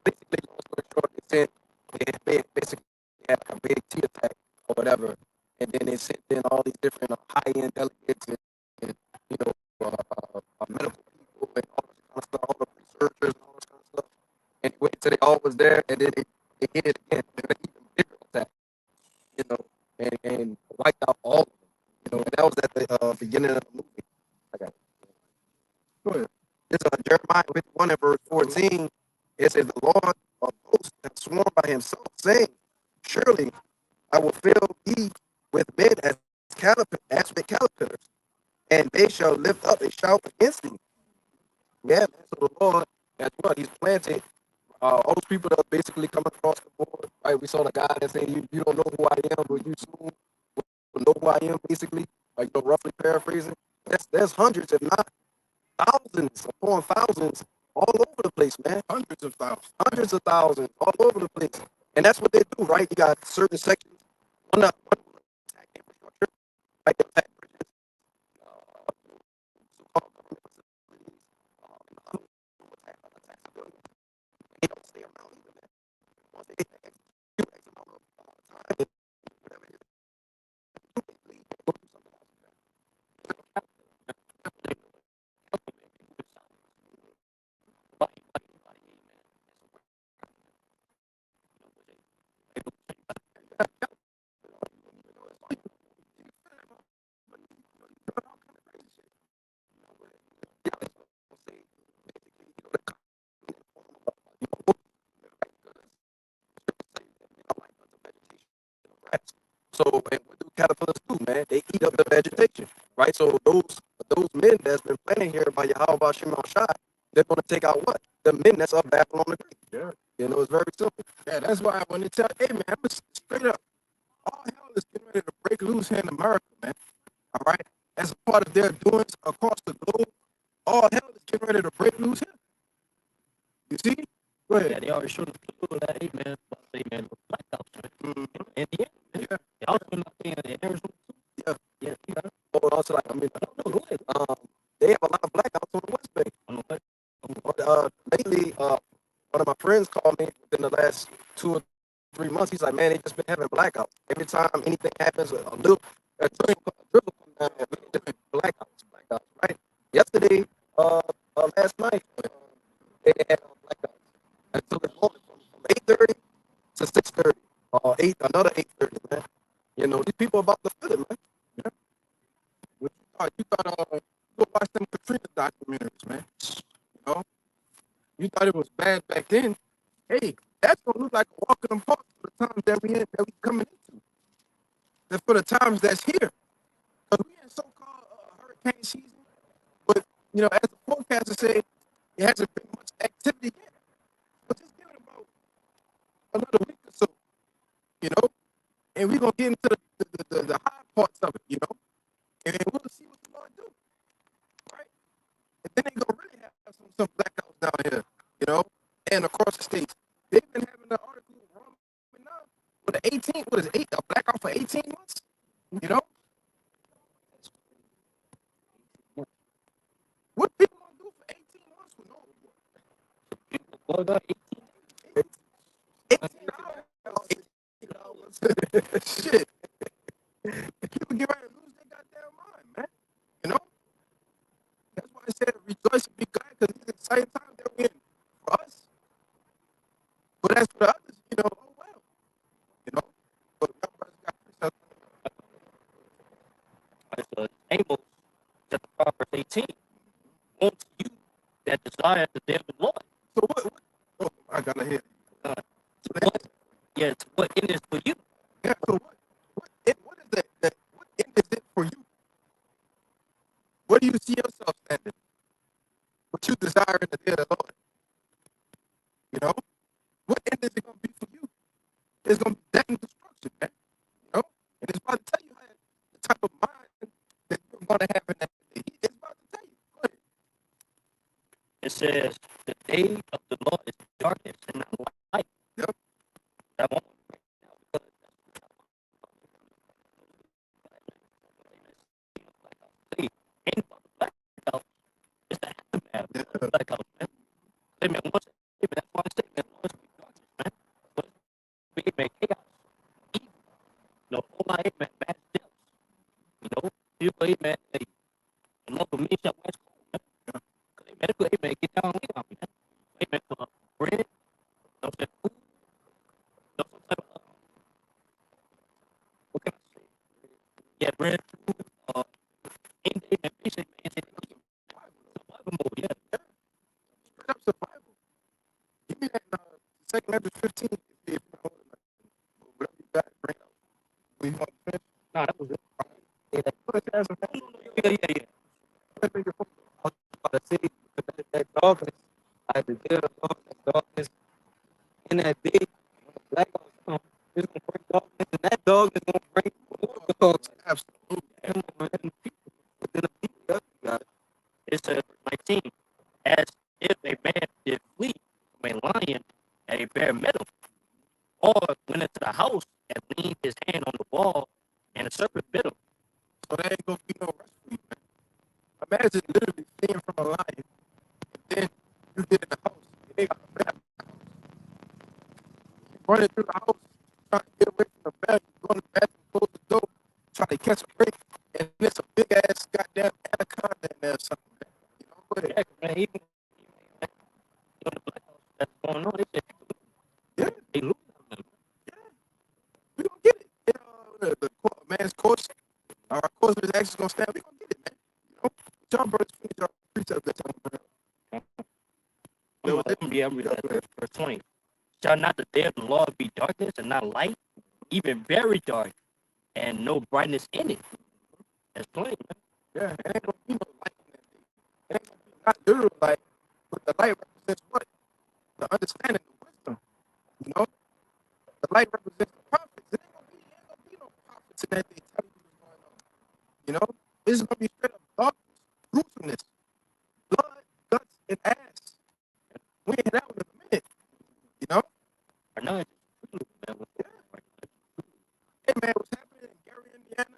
Basically, long story short, they said they basically had like a big tea attack or whatever, and then they sent in all these different high-end delegates and you know medical people and all this kind of stuff, all the researchers and all this kind of stuff. And they waited till they all was there, and then they hit it again, and an even bigger attack, you know, and wiped out all of them, you know. And that was at the beginning of the movie. Okay. Go ahead. It's Jeremiah 51 and verse 14. It says, the Lord of hosts hath sworn by himself, saying, surely I will fill thee with men as with caterpillars, and they shall lift up a shout against thee. Yeah, man. So the Lord, that's what he's planted. All those people that are basically come across the board, right? We saw the guy that said, you don't know who I am, but you soon will know who I am, basically, like, roughly paraphrasing. There's hundreds, if not thousands upon thousands all over the place, man. Hundreds of thousands. Hundreds of thousands all over the place. And that's what they do, right? You got certain sections. One attack infrastructure, like the attack bridges, so-called government facilities, and the other will attack civilians. They don't stay around either, man. Once they execute X amount of time, whatever it is, they leave and go do something else. So, and what do caterpillars do, man? They eat up the vegetation, right? So those men that's been planted here by Yahweh Shimon Shai, they're going to take out what? The men that's of Babylon the Great. Yeah. You know, it's very simple. Yeah, that's why when they tell, hey man, I'm straight up, all hell is getting ready to break loose here in America, man. All right? As a part of their doings across the globe, all hell is getting ready to break loose here. You see? Go ahead. Yeah, they already showed us people that, hey man, with blackouts, right? Mm-hmm. In the end, Yeah. they also been up there in Arizona too. Yeah. Yeah, you know. Or also, like, I mean, No, go ahead. they have a lot of blackouts on the West Bank. I don't know Lately, one of my friends called me within the last 2 or 3 months. He's like, man, they just been having blackouts. Every time anything happens, a drizzle comes down, and we just blackouts, right? Yesterday, last night, they had blackouts. And so it's going from 8:30 to 6:30, or another 8:30, man. You know, these people are about to feel it, man. Yeah. You thought go watch them Katrina documentaries, man. You know? You thought it was bad back then. Hey, that's gonna look like a walk in the park for the times that we coming into. That's for the times that's here. Because we in so-called hurricane season. But you know, as the forecaster said, it hasn't been much activity yet. But just give it about another week or so, you know, and we're gonna get into the high parts of it, you know, and we'll see what the Lord do, right? And then they gonna really have some blackouts down here, you know, and across the states. They've been having the article wrong now with the 18, what is it, a blackout for 18 months, you know? What people gonna do for 18 months with no what about 18 hours? 18 hours. Shit. People get ready to lose their goddamn mind, man. You know? That's why I said rejoice and be glad, because it's the same time that we're in for us. But as for the others, you know, oh well. You know? But that brother's got Amos chapter 5, verse 18? Won't you that desire the day of the Lord? So what oh, I gotta hear. What? Yeah, what it is for you? Yeah, so what is that what end is it for you? Where do you see yourself standing? What you desire in the day of the Lord? You know? What end is it gonna be for you? It's gonna be death and destruction, man. You know? And it's about to tell you how the type of mind that you're going to happen that day? It's about to tell you. Go ahead. It says, the day of the Lord is darkness and not light. Yep. That won't ain't about the blackout. It's the aftermath of the blackout, man. Amen. Once, amen. That's why I say, man, Lord's be darkness, man. Lord's be, amen, chaos, evil. You know, whole lot, amen, mass deaths. You know, people, amen, hey, the local me shall wax cold, man. Amen, amen, get down, lay down, man. Amen, for bread, no food, no some type of, what can I say? Yeah, bread, food, amen, basic, man, survival mode, yeah. Straight up survival. Give me that 2 Corinthians 15. If you hold it, whatever you got, bring it up. We want to finish. Nah, that was it. Yeah, Yeah. let's make it fun. I was about to say that darkness, I the dead of darkness in that day, when the blackouts come, it's gonna bring darkness, and that darkness gonna bring more dogs. Absolutely. Come on, man. But then the people that you got, It says, 19, as if a man did flee from a lion at a bare meadow, or went into the house and leaned his hand on the wall, and a serpent bit him. So there ain't gonna be no rest for you, man. Imagine literally fleeing from a lion, and then you get in the house, and they got a bear. Running through the house, trying to get away from the bear, you go to the bathroom, close the door, trying to catch a break, and there's a big ass goddamn anaconda in there or something, man. You know, go ahead. Yeah, man, even on the black house that's going on, they said, Yeah, they lose them. we gonna get it. The man's course, our course of his actions gonna stand. We gonna get it, man. You know, y'all brothers finish y'all precept that time. I'm reading that verse 20. Shall not the day of the Lord be darkness and not light, even very dark, and no brightness in it? That's plain, man. Yeah, it ain't gonna be no light in that day. It ain't gonna be not literal light, but the light represents what? The understanding, the wisdom. You know, the light represents the prophets. It ain't gonna be no prophets in that day telling you what's going on. You know, this is gonna be straight up darkness, gruesomeness, blood, guts, and ass. We ain't that one in a minute. You know, I know it's true, man. hey man, what's happening in Gary, Indiana?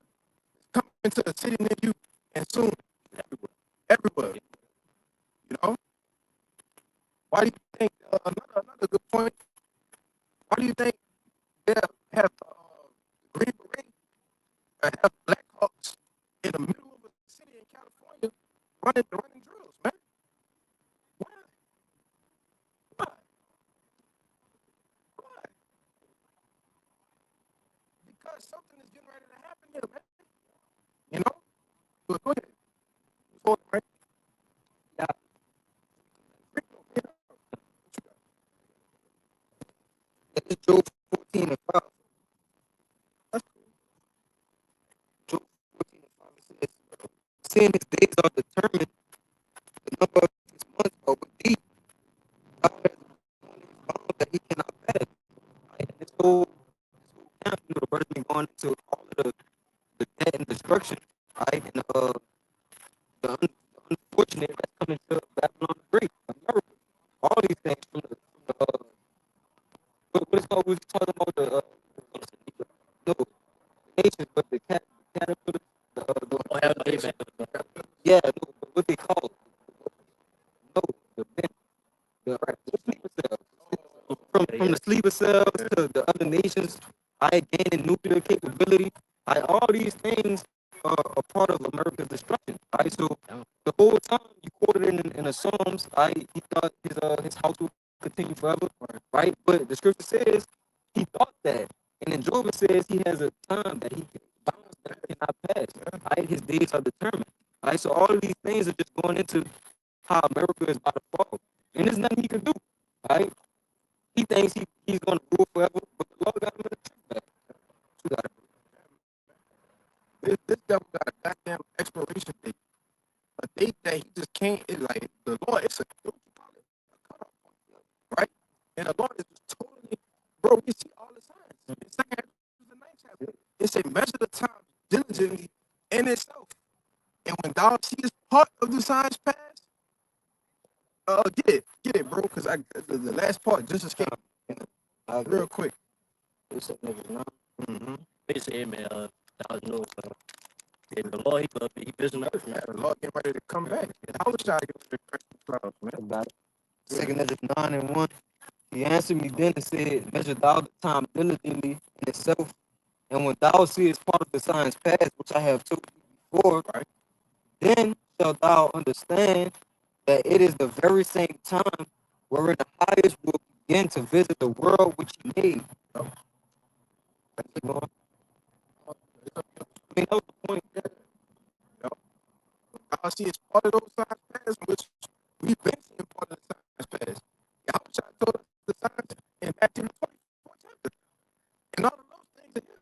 It's coming into the city near you, and soon everywhere. You know, why do you think another good point? Why do you think they have Green Beret have Black Hawks in the middle of a city in California running drills, man? Why? Why? Why? Because something is getting ready to happen here, man. You know? But go ahead. Go ahead, right? yeah, it's Job 14 and 5. That's Job 14 and 5 it says, seeing his days are determined, the number of his months are with thee. God has found that he cannot pass. Right? And this whole time, the brother's been going into all of the death and destruction, right? And the unfortunate that's coming to Babylon the Great, America. All these things from what is called, we was talking about no, nations, but the caterpillar, Oh, amen. yeah, no, what they call, no, the men, the sleeper cells. From the sleeper cells to the other nations, I gaining nuclear capability. All these things are a part of America's destruction. So the whole time you quoted in the Psalms, he thought his house would continue forever, right? But the scripture says he thought that, and then Job says he has a time that he cannot pass. His days are determined. So all of these things are just going into how America is about to fall, and there's nothing he can do. Right? He thinks he's going to rule forever, but the Lord got him in the truth back. You got it. this devil got a goddamn expiration date. A date that he just can't. It's like the Lord. It's a cutoff point, right? And the Lord is just totally, bro. We see all the signs. The second half of the ninth chapter. It say measure the time diligently in itself. And when thou seest part of the signs pass, get it, bro, because the last part just escaped real quick. It's a nigga, no. Mm-hmm. They say, man, I know, the Lord, he visiting earth, man. The Lord getting ready to come back. And I was trying to get the clouds, man. About it. Second Ezra 9:1. He answered me then and said, measure thou the time diligently in itself, and when thou seest part of the signs pass, which I have told you before, Right. then shalt thou understand that it is the very same time wherein the highest will begin to visit the world which he made. Oh. Keep going. I mean, that was the point. I see it's part of those signs pass, which we've been seeing part of the signs pass. Yahweh told us the signs in Matthew 24 chapter. And all of those things are here.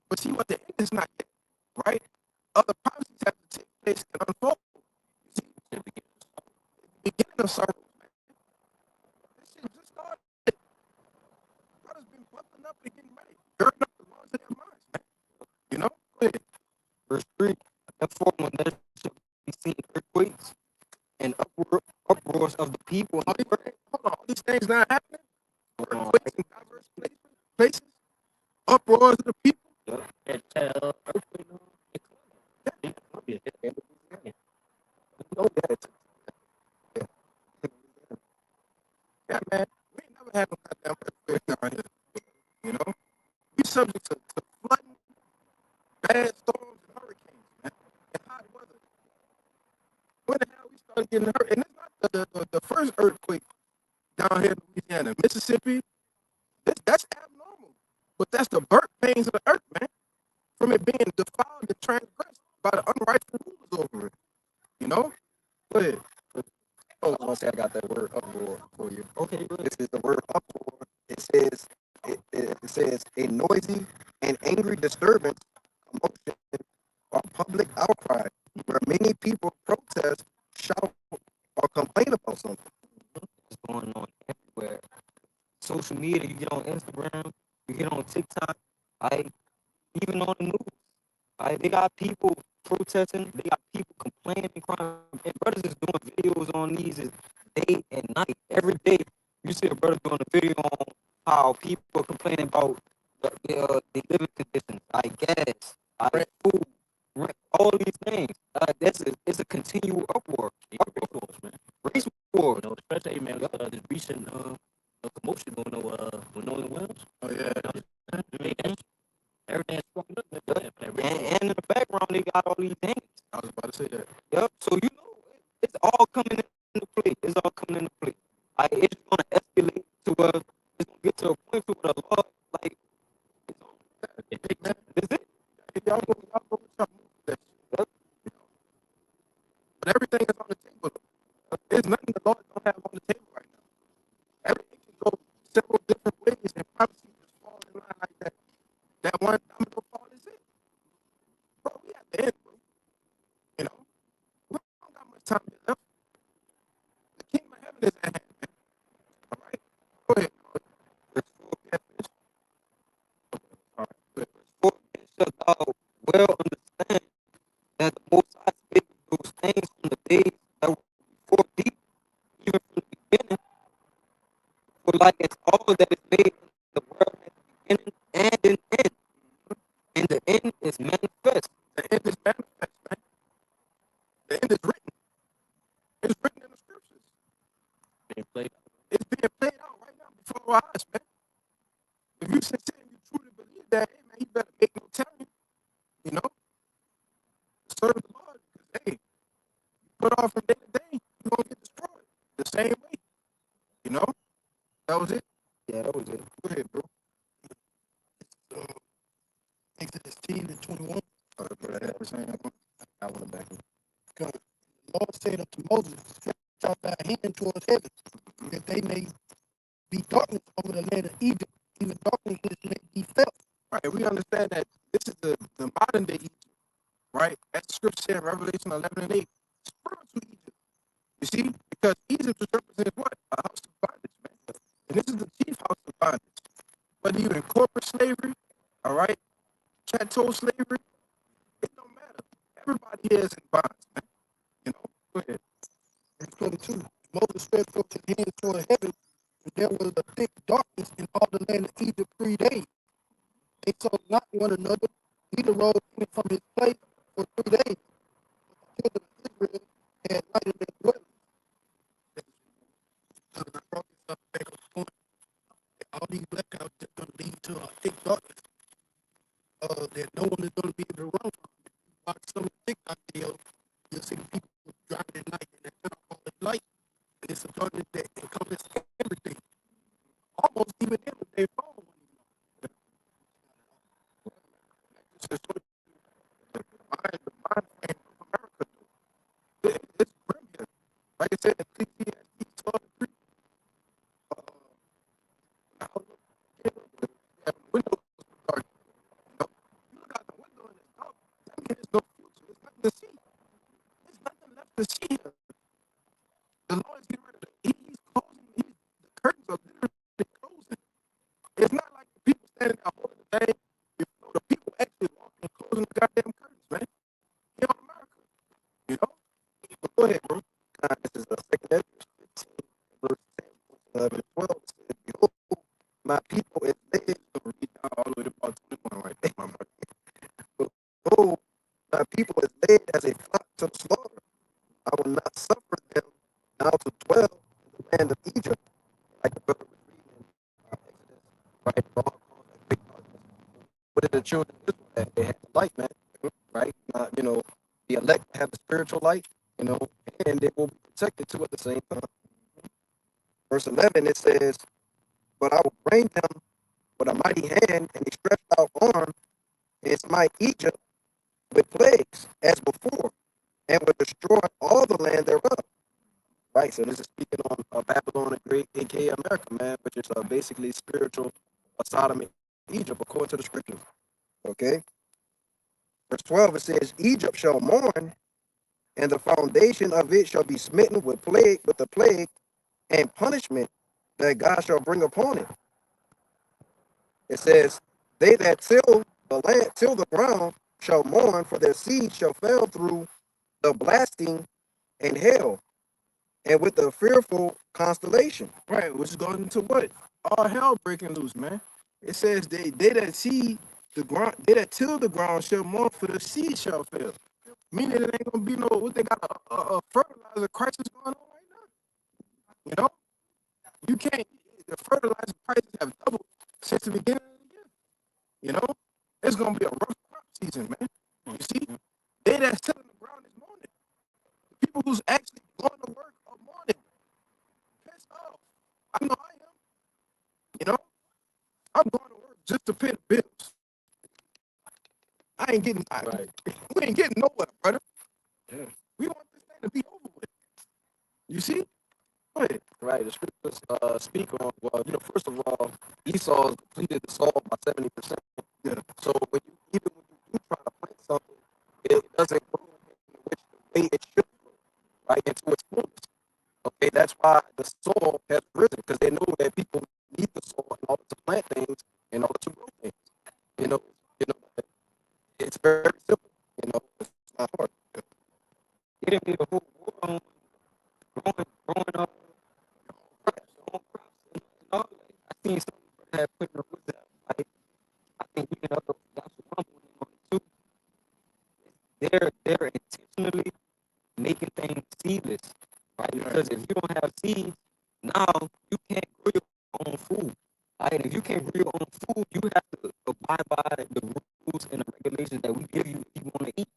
But see what the end is not yet, right? Other prophecies have to take place and unfold. See, the beginning of sorrows, man. This shit just started. Brothers been buckling up and getting ready. Girding up the loins of their minds, man. You know? Go ahead. Verse 3. Therefore, when there shall be seen earthquakes and uproars of the people, All these things not happening. Earthquakes in diverse places. Uproars of the people. And earthquake, know that. Yeah, man. We ain't never had no goddamn earthquake down here. You know? We subject to flooding, bad storms, and hurricanes, man. And hot weather. When the hell we started getting hurt? And it's not the first earthquake down here in Louisiana. Mississippi, that's abnormal. But that's the birth pains of the earth, man. From it being defiled and transgressed by the unrightful rulers over it. You know? Go ahead. I was gonna say I got that word uproar for you. okay, good. This is the word uproar. It says a noisy and angry disturbance, commotion, or public outcry where many people protest, shout, or complain about something. It's going on everywhere. Social media, you get on Instagram, you get on TikTok, even on the news. They got people protesting, they got people complaining, crying, and brothers is doing videos on these day and night. Every day, you see a brother doing a video on how people are complaining about the living conditions, gas, food, rent, all these things. It's a continual uproar. Race war. You know, especially, man, this recent commotion going on with Northern Wells. Oh, yeah. Everything's fucking up. And in the background, they got all these things. I was about to say that. Yep. So you know, it's all coming into play. It's all coming into play. It's gonna escalate to it's gonna get to a point where the law, like, is it? Y'all go try to move that shit. But everything is on the table. There's nothing the Lord don't have on the table right now. Everything can go several different ways and prophecy just fall in line like that. That one domino fall is it. Bro, we at the end, bro. You know? We don't got much time left. The kingdom of heaven is at hand, man. All right? Go ahead. All right. Go ahead. Shalt thou well understand that the Most High spake those things from the days that were before thee, even from the beginning. For like as all that is made in the world at the beginning and an end, and the end is manifest. The end is manifest, man. The end is written. It's written in the scriptures. It's being played out right now before our eyes, man. If you sincere and you truly believe that, hey, man, you better make no telling. You know? Serve the Lord. Because, hey, you put off from day to day, you're going to get destroyed. The same way. You know? That was it. Yeah, that was it. Go ahead, bro. Exodus 10:21. Oh, bro, that was saying, I want to back him. The Lord said unto Moses, stretch out thy hand towards heaven, that they may be darkness over the land of Egypt, even darkness which may be felt. Right, we understand that this is the modern day Egypt, right? As the scripture said in Revelation 11 and 8, spiritual Egypt. You see? Because Egypt is represented what? A house of bondage, man. And this is the chief house of bondage. Whether you're in corporate slavery, all right, chattel slavery, it don't matter. Everybody here is in bonds. 22. Moses stretched forth his hands toward heaven, and there was a thick darkness in all the land of Egypt 3 days. They saw not one another, neither rose any from his place for 3 days. The children of Israel had light in their dwelling. I brought this up back on the point. All these blackouts are going to lead to a thick darkness that no one is going to be able to run from. Watch some TikTok videos, you'll see the people driving at night, and that's not called a light. And it's a darkness that encompasses everything, almost even them if they follow one. It's just the mind frame of America. It's brilliant. Like I said, Ecclesiastes 12:3. Windows are dark. You look out the window and it's dark. That means there's no future. There's nothing to see. There's nothing left to see here. The Lord is getting rid of it. He's closing. The curtains are literally closing. It's not like the people standing out holding the thing. The people actually walking and closing the goddamn curtains, man. Here in America, you know. But go ahead, bro. This is the second Ezra 15, verse 10, 11, and 12. It says, "Behold, my people is led to read down all the way to about 21 right there, my brother. Behold, my people is led as a flock to the slaughter. I will not suffer them now to dwell in the land of Egypt." Like the brother was reading in Exodus, right? The law calls that big darkness. But in the children of Israel, they had the light, man, right? The elect have the spiritual light, and they will be protected too at the same time. Verse 11, it says, "But I will bring them with a mighty hand and a stretched out arm, and smite Egypt with plagues as before, and will destroy all the land thereof." Right, so this is speaking on Babylon the Great, aka America, man, which is basically spiritual Sodom and Egypt, according to the scriptures. Okay, verse 12, it says, "Egypt shall mourn, and the foundation of it shall be smitten with the plague and punishment that God shall bring upon it." It says, "They that till the ground, shall mourn, for their seed shall fail through the blasting and hail, and with the fearful constellation." Right, which is going into what? All hell breaking loose, man. It says they that see the ground, they that till the ground shall mourn, for the seed shall fail. Meaning it ain't gonna be no what they got a fertilizer crisis going on right now. You know, you can't. The fertilizer prices have doubled since the beginning of the year. You know, it's gonna be a rough crop season, man. You see, they that's tilling the ground this morning. The people who's actually going to work are morning. Pissed off. I know I am. You know, I'm going to work just to pay the bills. I ain't getting. Right. We ain't getting nowhere, brother. Yeah. We want this thing to be over with. You see? Go ahead. Right. The scriptures speak on, well, first of all, Esau completed the soul by 70%. Yeah. So even when you do try to plant something, it doesn't grow in the way it should grow, right, into its fullness. Okay, that's why the soil has risen, because they know that people need the soil in order to plant things, in order to grow things. You know, it's very simple. It's not hard. They didn't need a whole war on growing up. I seen something that putting up with that. Like, I think we can also rumble on it too. They're intentionally making things seedless, right? Because if you don't have seeds, now you can't grow your own food. Right? And if you can't grow your own food, you have to abide by the rules and the regulations that we give you if you want to eat.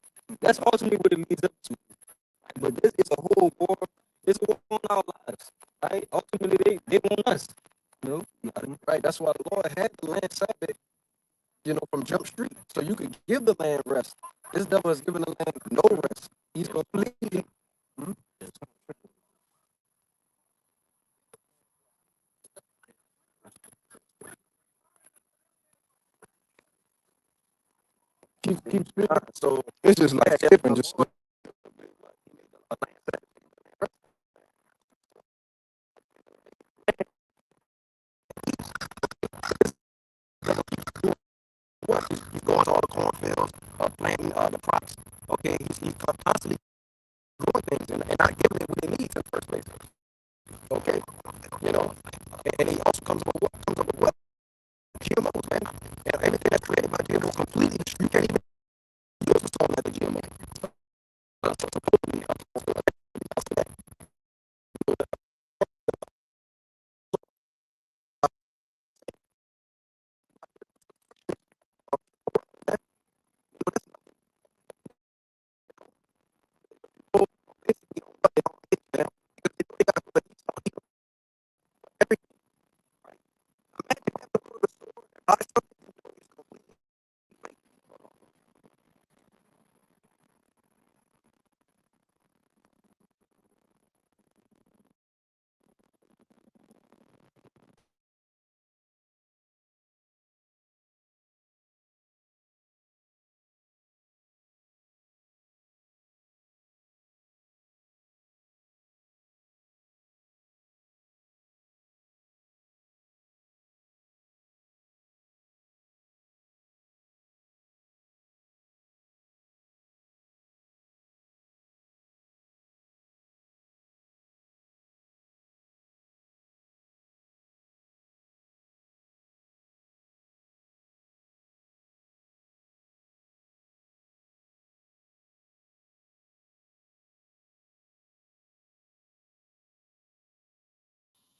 That's ultimately what it leads up to. Right? But this is a whole war. It's a war on our lives. Right? Ultimately, they want us. Right? That's why the Lord had the land Sabbath, from Jump Street, so you could give the land rest. This devil is giving the land no rest. He's completely. Keep speaking. So it's just like skipping, just. He's going to all the cornfields, planting the crops. Okay, he's constantly growing things and not giving it what they need in the first place. Okay, you know, and he also comes up with what GMOs, man. And everything that's created by GMOs completely, you can't even use the song as a GMO. So supposedly,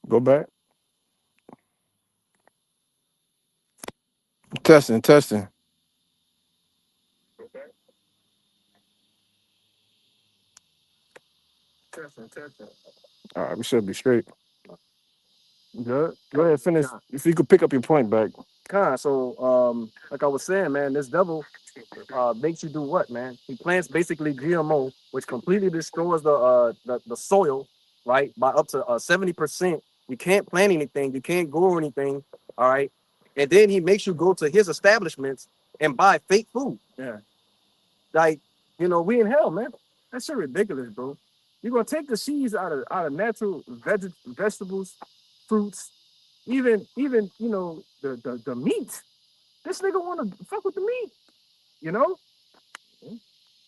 Go back. Testing, testing. All right, we should be straight. Good. Go ahead, finish. If you could pick up your point back. So, like I was saying, man, this devil makes you do what, man? He plants basically GMO, which completely destroys the soil, right? By up to 70%. You can't plant anything, you can't grow anything, all right? And then he makes you go to his establishments and buy fake food. Yeah. Like, we in hell, man. That shit ridiculous, bro. You're gonna take the seeds out of natural vegetables, fruits, even the meat. This nigga wanna fuck with the meat, you know?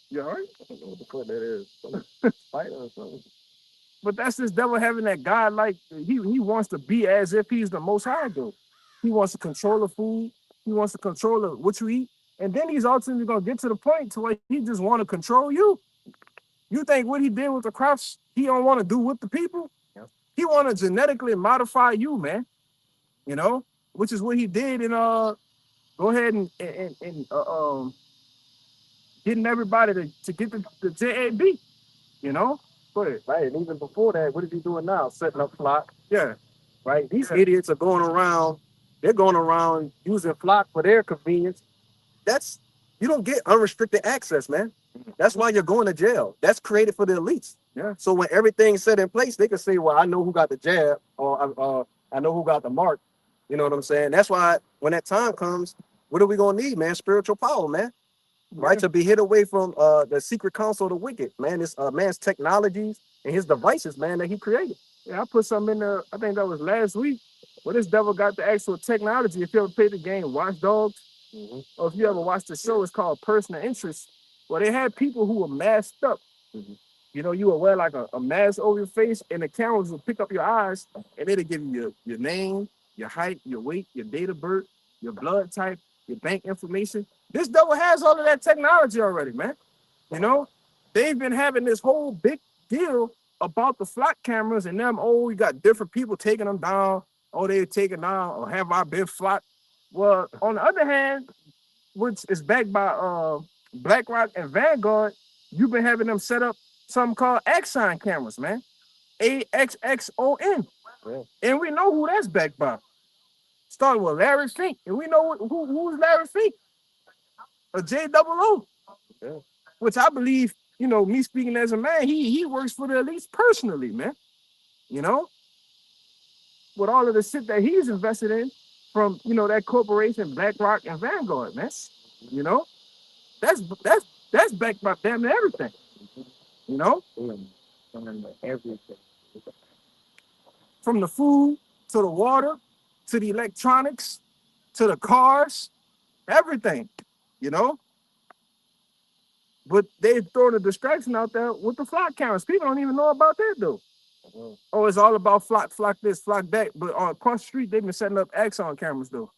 You all right? I don't know what the fuck that is. Some spider or something. But that's this devil having that God like he wants to be as if he's the most high though. He wants to control the food, he wants to control what you eat, and then he's ultimately gonna get to the point to where he just want to control you. You think what he did with the crops, he don't want to do with the people? Yeah. He want to genetically modify you, man. Which is what he did and go ahead and getting everybody to get the JAB, you know? Right. And even before that, what is he doing now? Setting up flock. Yeah. Right. These idiots are going around, they're going around using flock for their convenience. You don't get unrestricted access, man. That's why you're going to jail. That's created for the elites. Yeah. So when everything's set in place, they can say, well, I know who got the jab or I know who got the mark. You know what I'm saying? That's why when that time comes, what are we going to need, man? Spiritual power, man. Right, to be hid away from the secret counsel of the wicked, man. This man's technologies and his devices, man, that he created. Yeah, I put something in there. I think that was last week. Where this devil got the actual technology. If you ever played the game Watch Dogs, or if you ever watched the show, it's called Personal Interest. Well, they had people who were masked up. You would wear like a mask over your face, and the cameras would pick up your eyes, and it'll give you your name, your height, your weight, your date of birth, your blood type, your bank information. This devil has all of that technology already, man. They've been having this whole big deal about the flock cameras and them. Oh, you got different people taking them down. Oh, they're taken down. Or have I been flocked? Well, on the other hand, which is backed by BlackRock and Vanguard, you've been having them set up something called Axon cameras, man. AXXON. Yeah. And we know who that's backed by. Starting with Larry Fink. And we know who's Larry Fink. A JOO. Yeah. Which I believe, me speaking as a man, he works for the elites personally, man. With all of the shit that he's invested in from, that corporation, BlackRock and Vanguard, man. You know? That's backed by damn near everything. Everything. From the food to the water to the electronics to the cars, everything. But they throwing a distraction out there with the flock cameras. People don't even know about that though. Oh, it's all about flock this, flock that. But on across the street, they've been setting up Axon cameras though.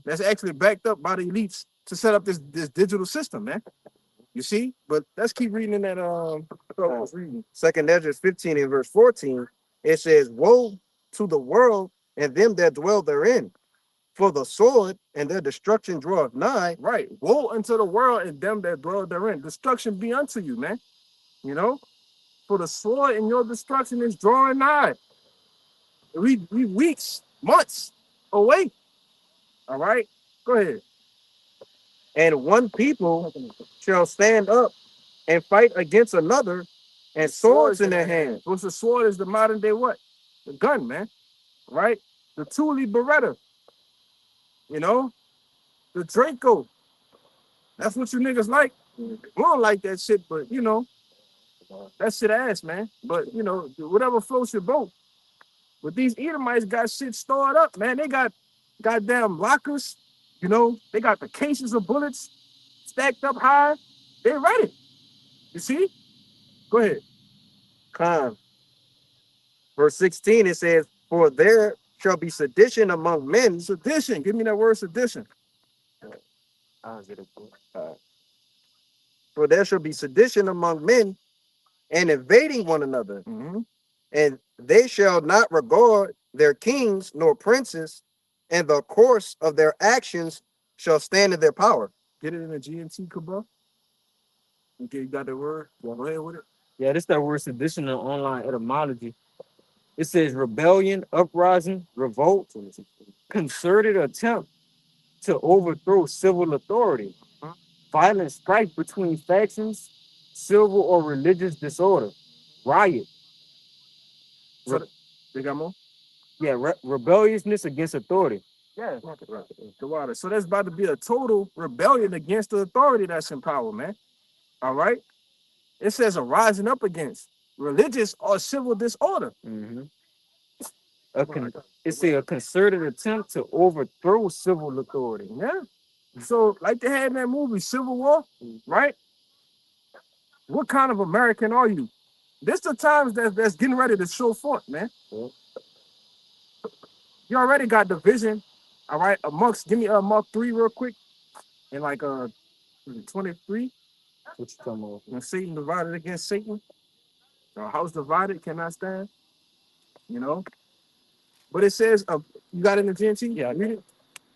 That's actually backed up by the elites to set up this digital system, man. You see? But let's keep reading in that I was reading. 2 Ezra 15 and verse 14. It says, woe to the world and them that dwell therein, for the sword and their destruction draweth nigh. Right. Woe unto the world and them that dwell therein. Destruction be unto you, man. You know? For the sword and your destruction is drawing nigh. We weeks, months away. All right? Go ahead. And one people shall stand up and fight against another, and swords in their hands. What's the sword is the modern day what? The gun, man. Right? The Thule Beretta. You know? The Draco. That's what you niggas like. We don't like that shit, but you know, that shit ass, man. But you know, whatever floats your boat. But these Edomites got shit stored up, man. They got goddamn lockers, you know, they got the cases of bullets stacked up high. They ready. You see? Go ahead. Verse 16, it says, for there shall be sedition among men. Sedition. Give me that word sedition. For there shall be sedition among men and invading one another. And they shall not regard their kings nor princes, and the course of their actions shall stand in their power. Get it in the GMT, Cabal? Okay, you got the word? Go ahead with it. Yeah, this that word sedition in online etymology. It says rebellion, uprising, revolt, concerted attempt to overthrow civil authority, violent strife between factions, civil or religious disorder, riot. So they got more? Yeah, rebelliousness against authority. Yeah, the water. So there's about to be a total rebellion against the authority that's in power, man. All right. It says a rising up against religious or civil disorder. It's a concerted attempt to overthrow civil authority. Yeah. So, like they had in that movie, Civil War, right? What kind of American are you? This the times that's getting ready to show forth, man. You already got division, all right, amongst, give me Mark 3 real quick. In like 23. What you talking about? When Satan divided against Satan, the house divided cannot stand, you know. But it says, you got it in the GNT? Yeah, read it.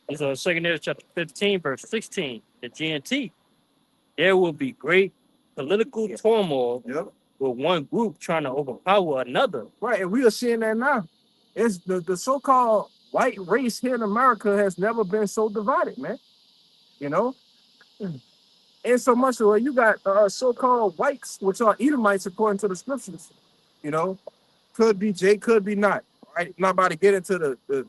It's 2 Ezra chapter 15, verse 16. The GNT. There will be great political turmoil with one group trying to overpower another. Right, and we are seeing that now. It's the so-called white race here in America has never been so divided, man. You know? And so much so you got so-called whites, which are Edomites according to the scriptures, you know, could be J, could be not. Right? Not about to get into the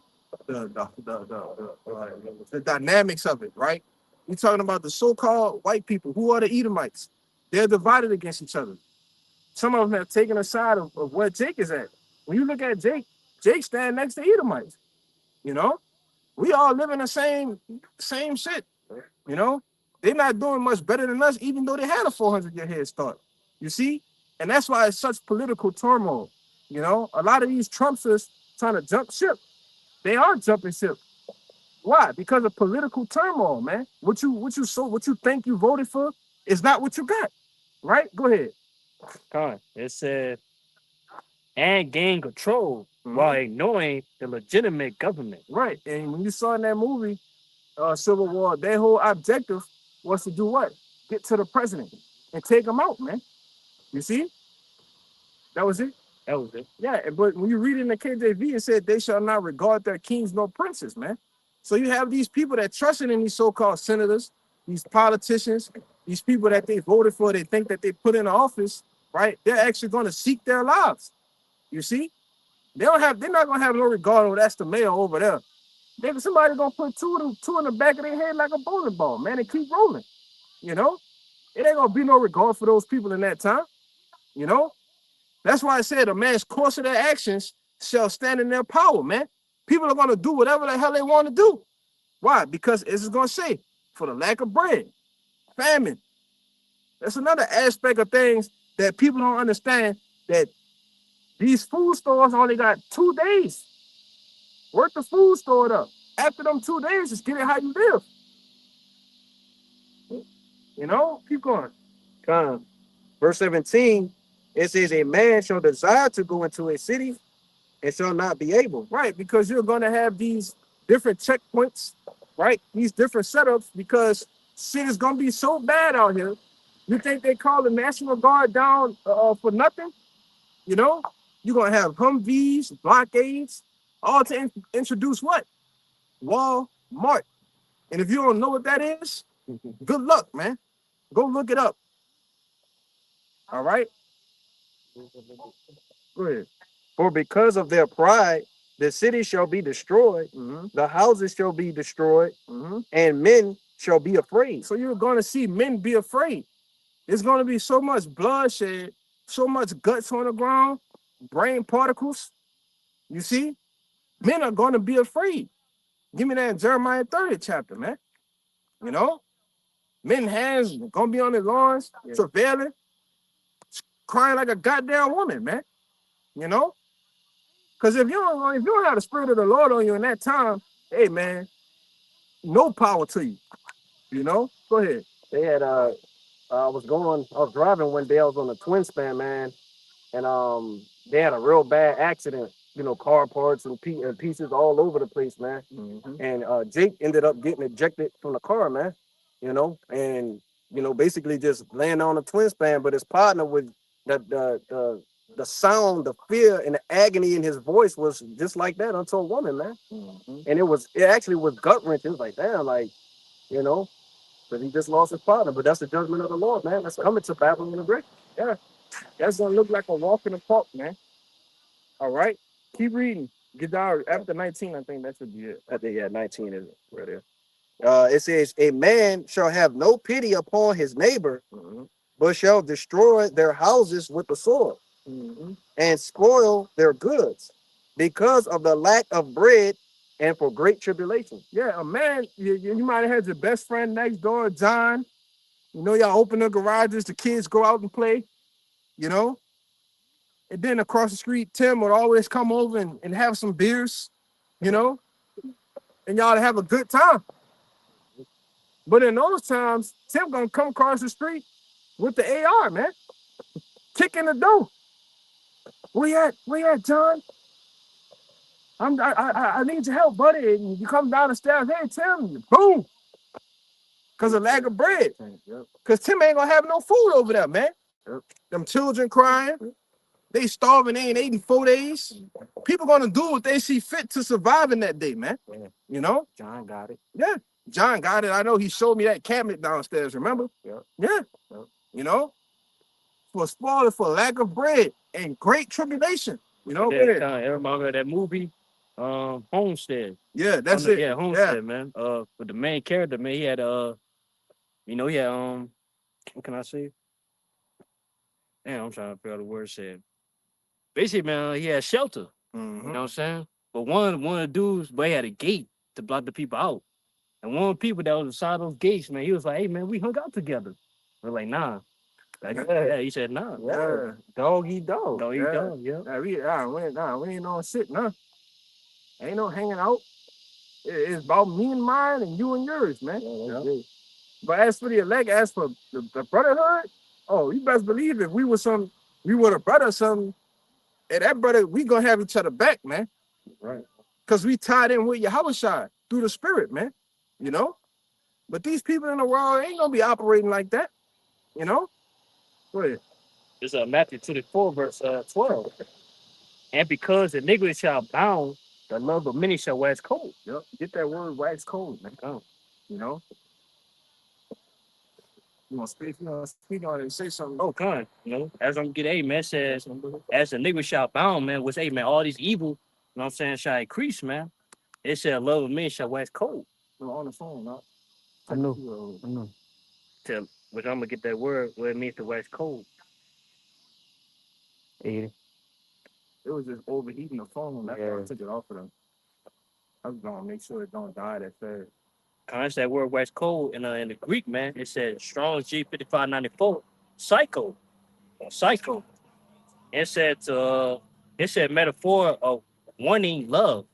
dynamics of it, right? We're talking about the so-called white people. Who are the Edomites? They're divided against each other. Some of them have taken a side of where Jake is at. When you look at Jake, Jake stand next to Edomites. You know, we all live in the same shit. You know, they're not doing much better than us, even though they had a 400-year head start. You see, and that's why it's such political turmoil. You know, a lot of these Trumpsters trying to jump ship. They are jumping ship. Why? Because of political turmoil, man. What you think you voted for is not what you got. Right? Go ahead. It said, and gain control while ignoring the legitimate government. Right. And when you saw in that movie, Civil War, their whole objective was to do what? Get to the president and take him out, man. You see? That was it. That was it. Yeah, but when you read it in the KJV, it said they shall not regard their kings nor princes, man. So you have these people that trusted in these so-called senators, these politicians, these people that they voted for, they think that they put in office, right? They're actually going to seek their lives. You see? They're not gonna have no regard over that's the mayor over there. Somebody gonna put two in the back of their head like a bowling ball, man, and keep rolling. You know? It ain't gonna be no regard for those people in that time. You know? That's why I said a man's course of their actions shall stand in their power, man. People are gonna do whatever the hell they want to do. Why? Because it's gonna say, for the lack of bread, famine, That's another aspect of things that people don't understand, that these food stores only got 2 days worth of food stored up. After them 2 days, just get it how you live. You know, keep going. Verse 17, it says, a man shall desire to go into a city and shall not be able. Right, because you're going to have these different checkpoints, right? These different setups, because shit is going to be so bad out here. You think they call the National Guard down for nothing? You know, you're going to have Humvees, blockades, all to introduce what? Walmart. And if you don't know what that is, good luck, man. Go look it up. All right? Go ahead. For because of their pride, the city shall be destroyed, the houses shall be destroyed, and men shall be afraid. So you're going to see men be afraid. There's going to be so much bloodshed, so much guts on the ground, brain particles. You see? Men are going to be afraid. Give me that in Jeremiah 30 chapter, man. You know? Men hands going to be on their lawns, travailing, crying like a goddamn woman, man. You know? Because if you don't have the spirit of the Lord on you in that time, hey, man, no power to you. You know? Go ahead. They had I was driving one day, I was on a twin span, man, and they had a real bad accident, you know, car parts and pieces all over the place, man. And Jake ended up getting ejected from the car, man, you know, and you know, basically just laying on a twin span, but his partner with the sound, the fear and the agony in his voice was just like that unto a woman, man. And it actually was gut wrenching. It was like, damn, like, you know, but he just lost his partner. But that's the judgment of the Lord, man. That's coming to Babylon the Great. Yeah. That's going to look like a walk in the park, man. All right. Keep reading. Get down after 19, I think that should be it. I think, yeah, 19 is right there. It says, a man shall have no pity upon his neighbor, but shall destroy their houses with the sword, and spoil their goods because of the lack of bread and for great tribulation. Yeah, a man, you might have had your best friend next door, John. You know, y'all open the garages, the kids go out and play, you know? And then across the street, Tim would always come over and have some beers, you know? And y'all have a good time. But in those times, Tim gonna come across the street with the AR, man. Kicking the door. Where you at, John? I need your help, buddy. And you come down the stairs, hey, Tim, boom. Because of lack of bread. Because Tim ain't gonna have no food over there, man. Them children crying. They starving, they ain't ate in 4 days. People gonna do what they see fit to survive in that day, man. You know? John got it. Yeah. John got it. I know he showed me that cabinet downstairs, remember? Yeah. You know? For spoiler, for lack of bread and great tribulation. You know? Remember that movie, Homestead. Yeah, that's it. Yeah, Homestead, man. But the main character, man, he had you know, he had what can I say? Damn, I'm trying to figure out the word said. Basically, man, he had shelter. You know what I'm saying? But one of the dudes, but he had a gate to block the people out. And one of the people that was beside those gates, man, he was like, hey, man, we hung out together. We're like, nah. Like, yeah, he said, nah. Yeah. Dog eat dog. Dog eat dog, yeah. We ain't on shit, nah. Ain't no hanging out. It's about me and mine and you and yours, man. But as for the elect, as for the brotherhood, oh, you best believe if we were a brother or something, and that brother, we gonna have each other back, man. Right. Because we tied in with Yahushua through the spirit, man. You know? But these people in the world ain't gonna be operating like that. You know? Go ahead. It's Matthew 24, verse 12. And because the nigga shall bound, the love of many shall wax cold. Yep. Get that word wax cold, man. You know? You want to speak on it and say something? Oh, God. You know, as I'm getting, hey, man, says, as the nigga shall bound, man, which, hey, man, all these evil, you know what I'm saying, shall increase, man. It said, love of men shall wax cold. We're on the phone, huh? I know. Which I'm going to get that word, what it means to wax cold. 80. It was just overheating the phone. That's why I took it off of them. I was going to make sure it don't die that fast. That's that word wax cold in the Greek, man. It said strong G5594. psycho. Psycho. It said metaphor of wanting love.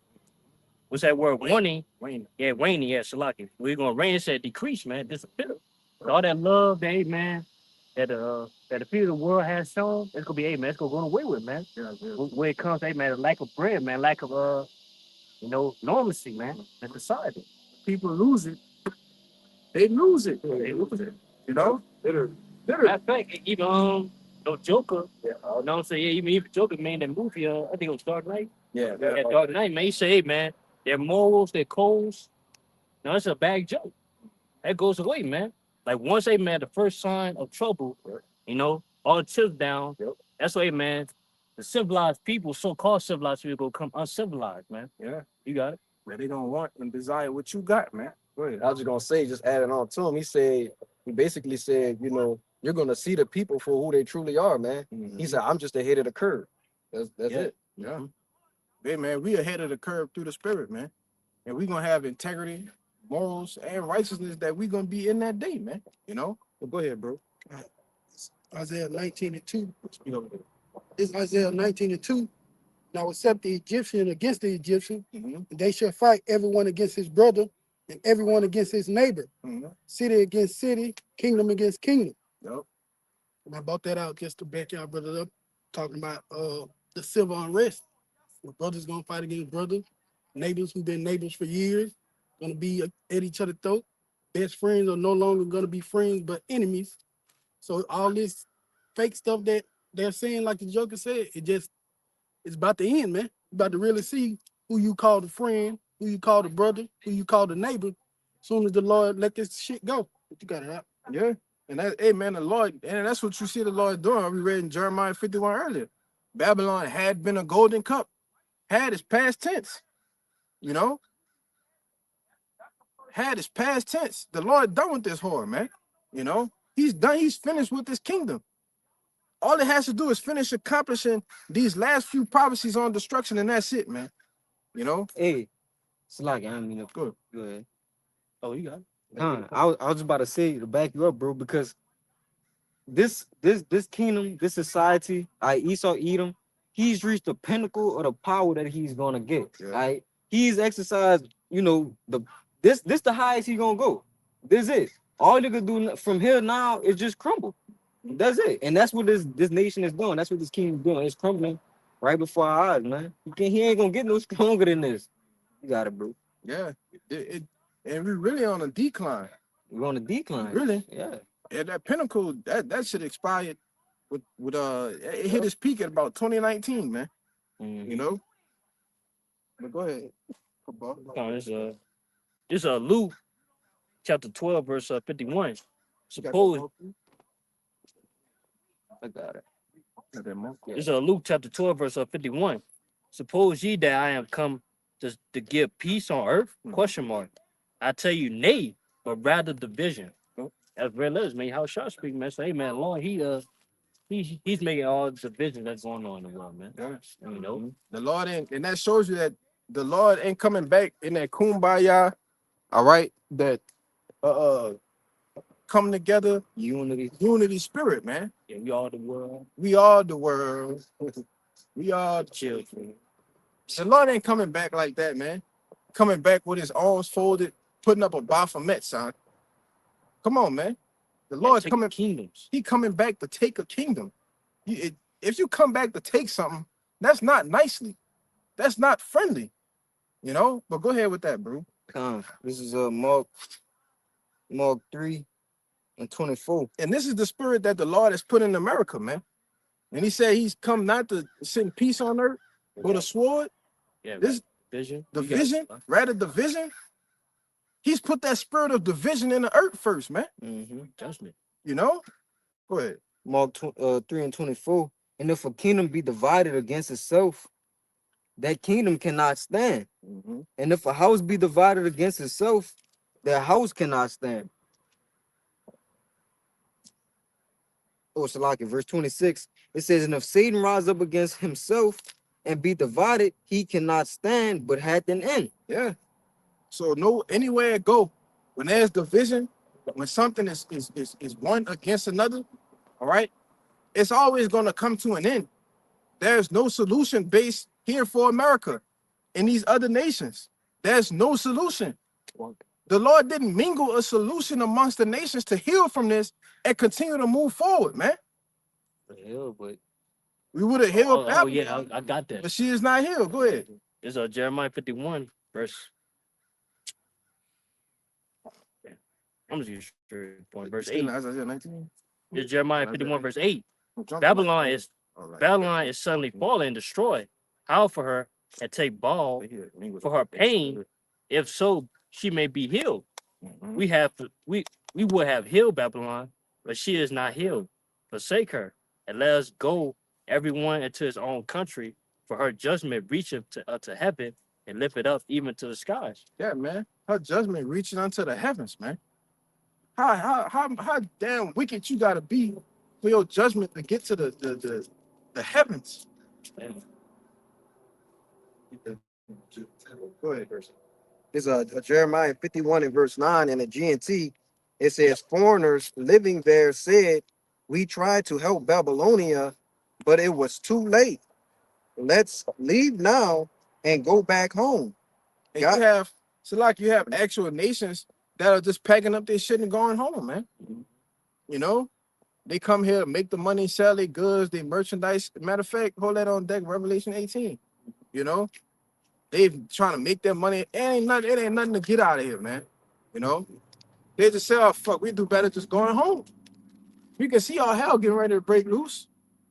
What's that word? Wanting. Wayne. Yeah, waning. Yeah, Salaki. We're gonna rain. It said decrease, man. Disappear. All that love, that man, that the people of the world has shown, it's gonna be, hey man, it's gonna go away with, man. Yeah, yeah. When it comes, hey man, the lack of bread, man, lack of normalcy, man, in society. People lose it. They lose it. They lose it. You know? Literally. Matter of fact, even no Joker. Yeah, you know what I'm saying? Yeah, even Joker made that movie. I think it was Dark Knight. Yeah. Yeah, Dark Knight, man. He say, hey man, their morals, their codes. No, it's a bad joke. That goes away, man. Like once they man, the first sign of trouble, all the chips down. Yep. That's why, man, the civilized people, so-called civilized people, become uncivilized, man. Yeah. You got it. Man, they gonna want and desire what you got, man. Go ahead. I was just gonna say, just adding on to him, he basically said, you're gonna see the people for who they truly are, man. Mhm. He said, I'm just ahead of the curve. That's Yeah. it. Yeah. Hey, man, we ahead of the curve through the spirit, man. And we gonna have integrity, morals, and righteousness that we gonna be in that day, man. But go ahead, bro. Isaiah 19:2. Speak over there. It's Isaiah 19:2. Now accept the Egyptian against the Egyptian, Mhm. and they shall fight everyone against his brother, and everyone against his neighbor, Mhm. city against city, kingdom against kingdom. Yep. And I brought that out just to back y'all brothers up, talking about the civil unrest. Where brothers gonna fight against brothers, neighbors who've been neighbors for years, gonna be at each other's throat. Best friends are no longer gonna be friends but enemies. So all this fake stuff that they're saying, like the Joker said, it's about to end, man. You about to really see who you call the friend, who you call the brother, who you call the neighbor. Soon as the Lord let this shit go, but you got it out. Yeah. And that, hey, man, the Lord, and that's what you see the Lord doing. We read in Jeremiah 51 earlier. Babylon had been a golden cup. Had is past tense. Had is past tense. The Lord done with this whore, man. He's done. He's finished with this kingdom. All it has to do is finish accomplishing these last few prophecies on destruction, and that's it, man. Hey, Salaki, I don't mean to Good. go ahead. Oh, you got it. I was just about to say to back you up, bro, because this kingdom, this society, Esau Edom, he's reached the pinnacle of the power that he's gonna get. Yeah. Right? He's exercised, this the highest he's gonna go. This is all you can do from here now is just crumble. That's it. And that's what this nation is doing. That's what this kingdom is doing. It's crumbling right before our eyes, man. He ain't gonna get no stronger than this. You got it, bro. Yeah. And we're really on a decline. We're on a decline. Really? Yeah. And that pinnacle, that shit expired with it hit its peak at about 2019, man. Mhm. But go ahead. This Luke chapter 12, verse 51. Suppose I got it. this Luke chapter 12, verse 51. Suppose ye that I am come to give peace on earth? Question mark. I tell you, nay, but rather division. That's very letters, man. How short speak, man. Say, hey, man, Lord, he's making all the division that's going on in the world, man. Yeah. The Lord ain't, and that shows you that the Lord ain't coming back in that kumbaya. All right, that come together, unity spirit, man. Yeah, we all the world. We are the world. We are the Children. The Lord ain't coming back like that, man. Coming back with his arms folded, putting up a Baphomet sign. Come on, man. The Lord's coming. Kingdoms. He coming back to take a kingdom. If you come back to take something, that's not nicely. That's not friendly. But go ahead with that, bro. This is Mark 3:24. And this is the spirit that the Lord has put in America, man. And he said he's come not to send peace on earth, but a sword. Yeah, This vision. division, rather division. He's put that spirit of division in the earth first, man. Judgment. Go ahead. Mark 3:24. And if a kingdom be divided against itself, that kingdom cannot stand. And if a house be divided against itself, that house cannot stand. Oh, Salaki, verse 26. It says, and if Satan rise up against himself and be divided, he cannot stand, but hath an end. Yeah. So anywhere it go, when there's division, when something is one against another, All right, it's always gonna come to an end. There's no solution based here for America in these other nations. There's no solution. The Lord didn't mingle a solution amongst the nations to heal from this and continue to move forward, man. Hell, but We would have healed Babylon, yeah, I got that. but she is not healed. Go ahead. It's Jeremiah 51 verse. I'm just using point verse 8. As I said, 19. It's Jeremiah 51 verse 8. Jump Babylon is All right. Babylon is suddenly fallen and destroyed. How for her and take ball for her pain, if so she may be healed. We would have healed Babylon, but she is not healed. Forsake her, and let us go everyone into his own country, for her judgment reacheth to heaven and lift it up even to the skies. Yeah, man. Her judgment reaching unto the heavens, man. How damn wicked you gotta be for your judgment to get to the heavens. Go ahead, person. This is Jeremiah 51 and verse 9 in the GNT. It says, foreigners living there said, we tried to help Babylonia, but it was too late. Let's leave now and go back home. And you have you have actual nations that are just packing up their shit and going home, man. You know, they come here to make the money, sell their goods, their merchandise. Matter of fact, hold that on deck, Revelation 18. You know, they trying to make their money. It ain't nothing to get out of here, man. You know, they just say, oh, fuck, we do better just going home. You can see all hell getting ready to break loose.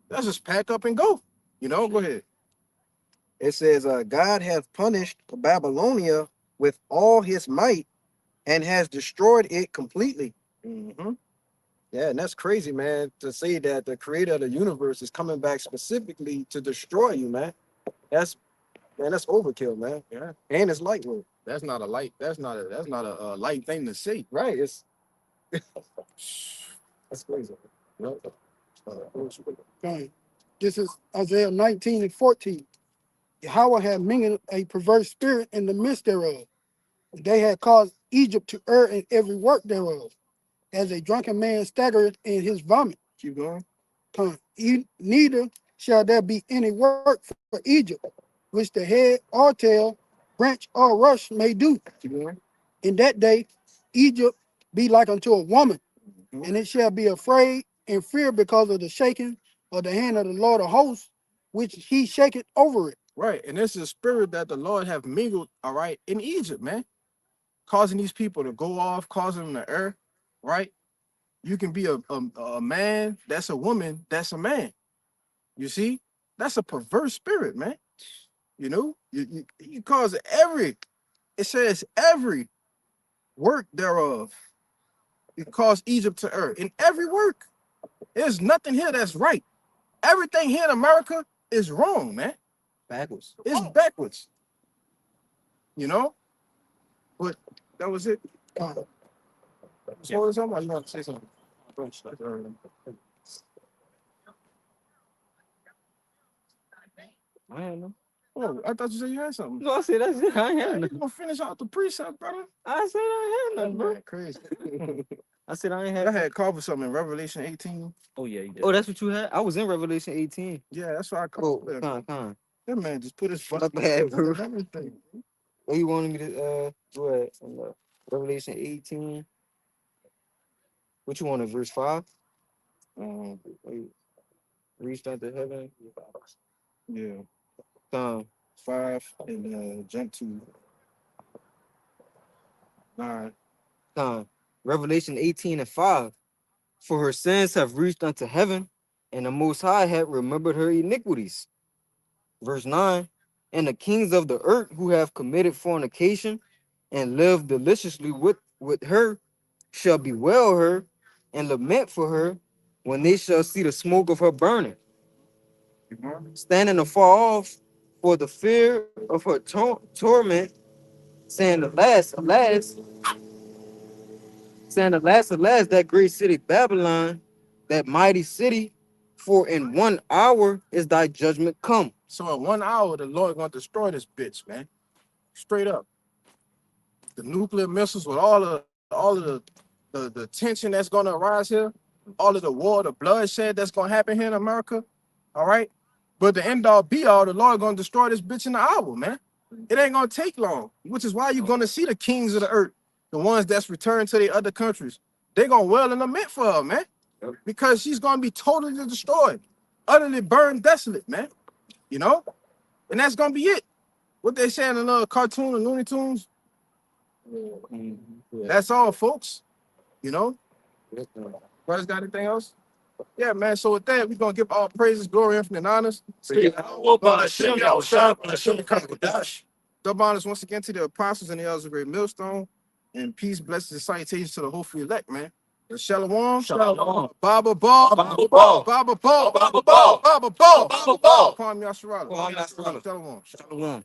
Let's just pack up and go. You know, go ahead. It says, God hath punished Babylonia with all his might and has destroyed it completely. Mm-hmm. Yeah, and that's crazy, man, to say that the creator of the universe is coming back specifically to destroy you, man. That's overkill, man. Yeah. And it's lightweight. That's not a light thing to say. Right. It's that's crazy. Okay. This is Isaiah 19 and 14. Yahweh had mingled a perverse spirit in the midst thereof. They had caused Egypt to err in every work thereof, as a drunken man staggereth in his vomit. Keep going. Neither shall there be any work for Egypt, which the head or tail, branch or rush may do. Keep going. In that day, Egypt be like unto a woman, Mhm. and it shall be afraid and fear because of the shaking of the hand of the Lord of hosts, which he shaketh over it. Right, and this is a spirit that the Lord have mingled, all right, in Egypt, man, causing these people to go off, causing them to err, right? You can be a man, that's a woman, that's a man. You see, that's a perverse spirit, man. You know, you cause it says every work thereof. You cause Egypt to err in every work. There's nothing here that's right. Everything here in America is wrong, man. backwards. It's backwards. You know? But that was it. So what is something? You want to say something? I don't know. Oh, I thought you said you had something. No, I said that's it. I ain't had You nothing. gonna finish out the precept, brother? I said I ain't had nothing, bro. Man, crazy. I said I ain't I had. had called for something in Revelation 18. Oh yeah, you did. Oh, that's what you had? I was in Revelation 18. Yeah, that's why I Oh, called. con. That man just put his My butt bad, bro. and everything. Oh, you wanted me to do it? Revelation 18. What you wanted, verse 5? Reached unto heaven. Yeah, Con. 5 and jump to 9. Revelation 18 and 5. For her sins have reached unto heaven, and the Most High had remembered her iniquities. Verse 9. And the kings of the earth who have committed fornication and lived deliciously with her shall bewail her and lament for her when they shall see the smoke of her burning, standing afar off for the fear of her torment, saying, alas, alas, that great city Babylon, that mighty city, for in 1 hour is thy judgment come. So in 1 hour, the Lord gonna destroy this bitch, man. Straight up. The nuclear missiles with all of the tension that's gonna arise here. all of the war, the bloodshed that's gonna happen here in America. All right. But the end all be all, the Lord gonna destroy this bitch in an hour, man. It ain't gonna take long, which is why you're gonna see the kings of the earth, the ones that's returned to their other countries. They gonna wail and lament for her, man, because she's gonna be totally destroyed, utterly burned, desolate, man. You know, and that's gonna be it. What they say in the cartoon and Looney Tunes. That's all, folks. You know. Brothers got anything else? Yeah, man. So with that, we're gonna give all praises, glory, infinite honors. Double honors once again to the apostles and the elders of Great Millstone, and peace, blessings, and salutations to the hopefully elect, man. And Shalom, Shalom. Baba Ball, Baba Ball. Baba Ball, Baba Ball. Baba Ball, Baba Ball. Kwame Yasharala. Kwame Yasharala. Shalom. Shalom.